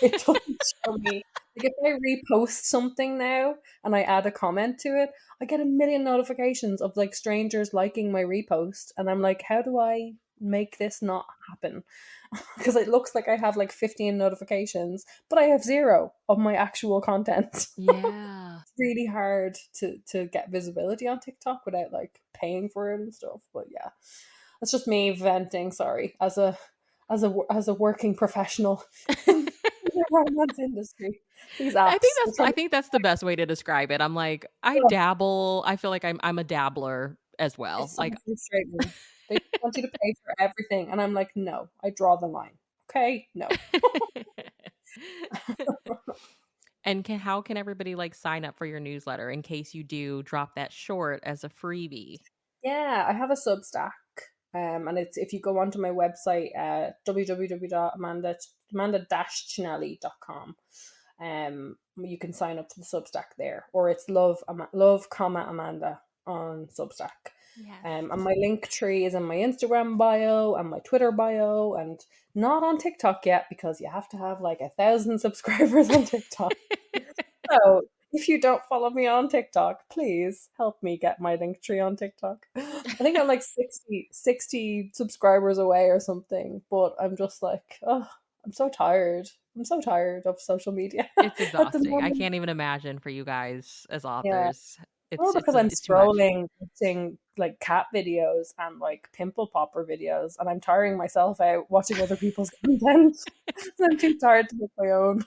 It doesn't show me. Like if I repost something now and I add a comment to it, I get a million notifications of like strangers liking my repost, and I'm like, how do I? make this not happen. Because it looks like I have like 15 notifications, but I have zero of my actual content. Yeah. Really hard to get visibility on TikTok without like paying for it and stuff. But yeah, that's just me venting. Sorry, as a working professional in the romance industry, these apps. They're trying I to think that's the best way to describe it. I'm like, I oh, dabble. I feel like I'm a dabbler as well. it's so Like frustrating. They want you to pay for everything, and I'm like, no, I draw the line. Okay, no. and how can everybody like sign up for your newsletter in case you do drop that short as a freebie? Yeah, I have a Substack. And it's if you go onto my website, www.amanda-cinelli.com, you can sign up to the Substack there, or it's love, comma Amanda on Substack. Yes. And my link tree is in my Instagram bio and my Twitter bio, and not on TikTok yet because you have to have like 1,000 subscribers on TikTok. So if you don't follow me on TikTok, please help me get my link tree on TikTok. I think I'm like 60 subscribers away or something, but I'm just like, oh, I'm so tired. I'm so tired of social media It's at the exhausting. I moment. can't even imagine for you guys as Yeah. authors. Well, because I'm It's too much. scrolling, watching like cat videos and like pimple popper videos, and I'm tiring myself out watching other people's content. I'm too tired to make my own.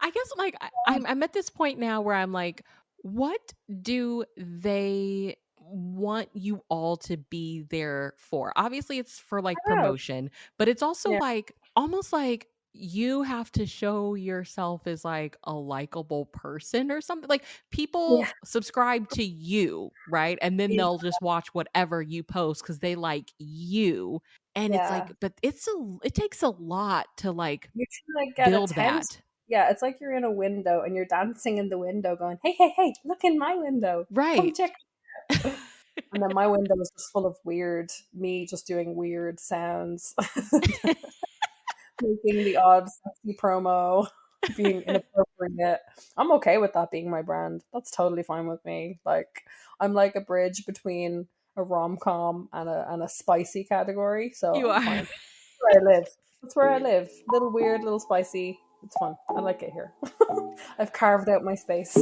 I guess like I'm at this point now where I'm like, what do they want you all to be there for? Obviously, it's for like I know. promotion, but it's also Yeah. like almost like you have to show yourself as like a likable person or something. Like Yeah. people subscribe to you, right? And then they'll just watch whatever you post because they like you. And it's Yeah. like, but it takes a lot to like You can like get build attention. that. Yeah, it's like you're in a window and you're dancing in the window, going, "Hey, hey, hey! Look in my window. Come Right. check." And then my window is just full of weird me, just doing weird sounds, making the odd sexy promo, being inappropriate. I'm okay with that being my brand. That's totally fine with me. Like I'm like a bridge between a rom com and a spicy category, so You I'm are. fine. Where I live. That's where I live. Little weird, little spicy. It's fun. I like it here. I've carved out my space.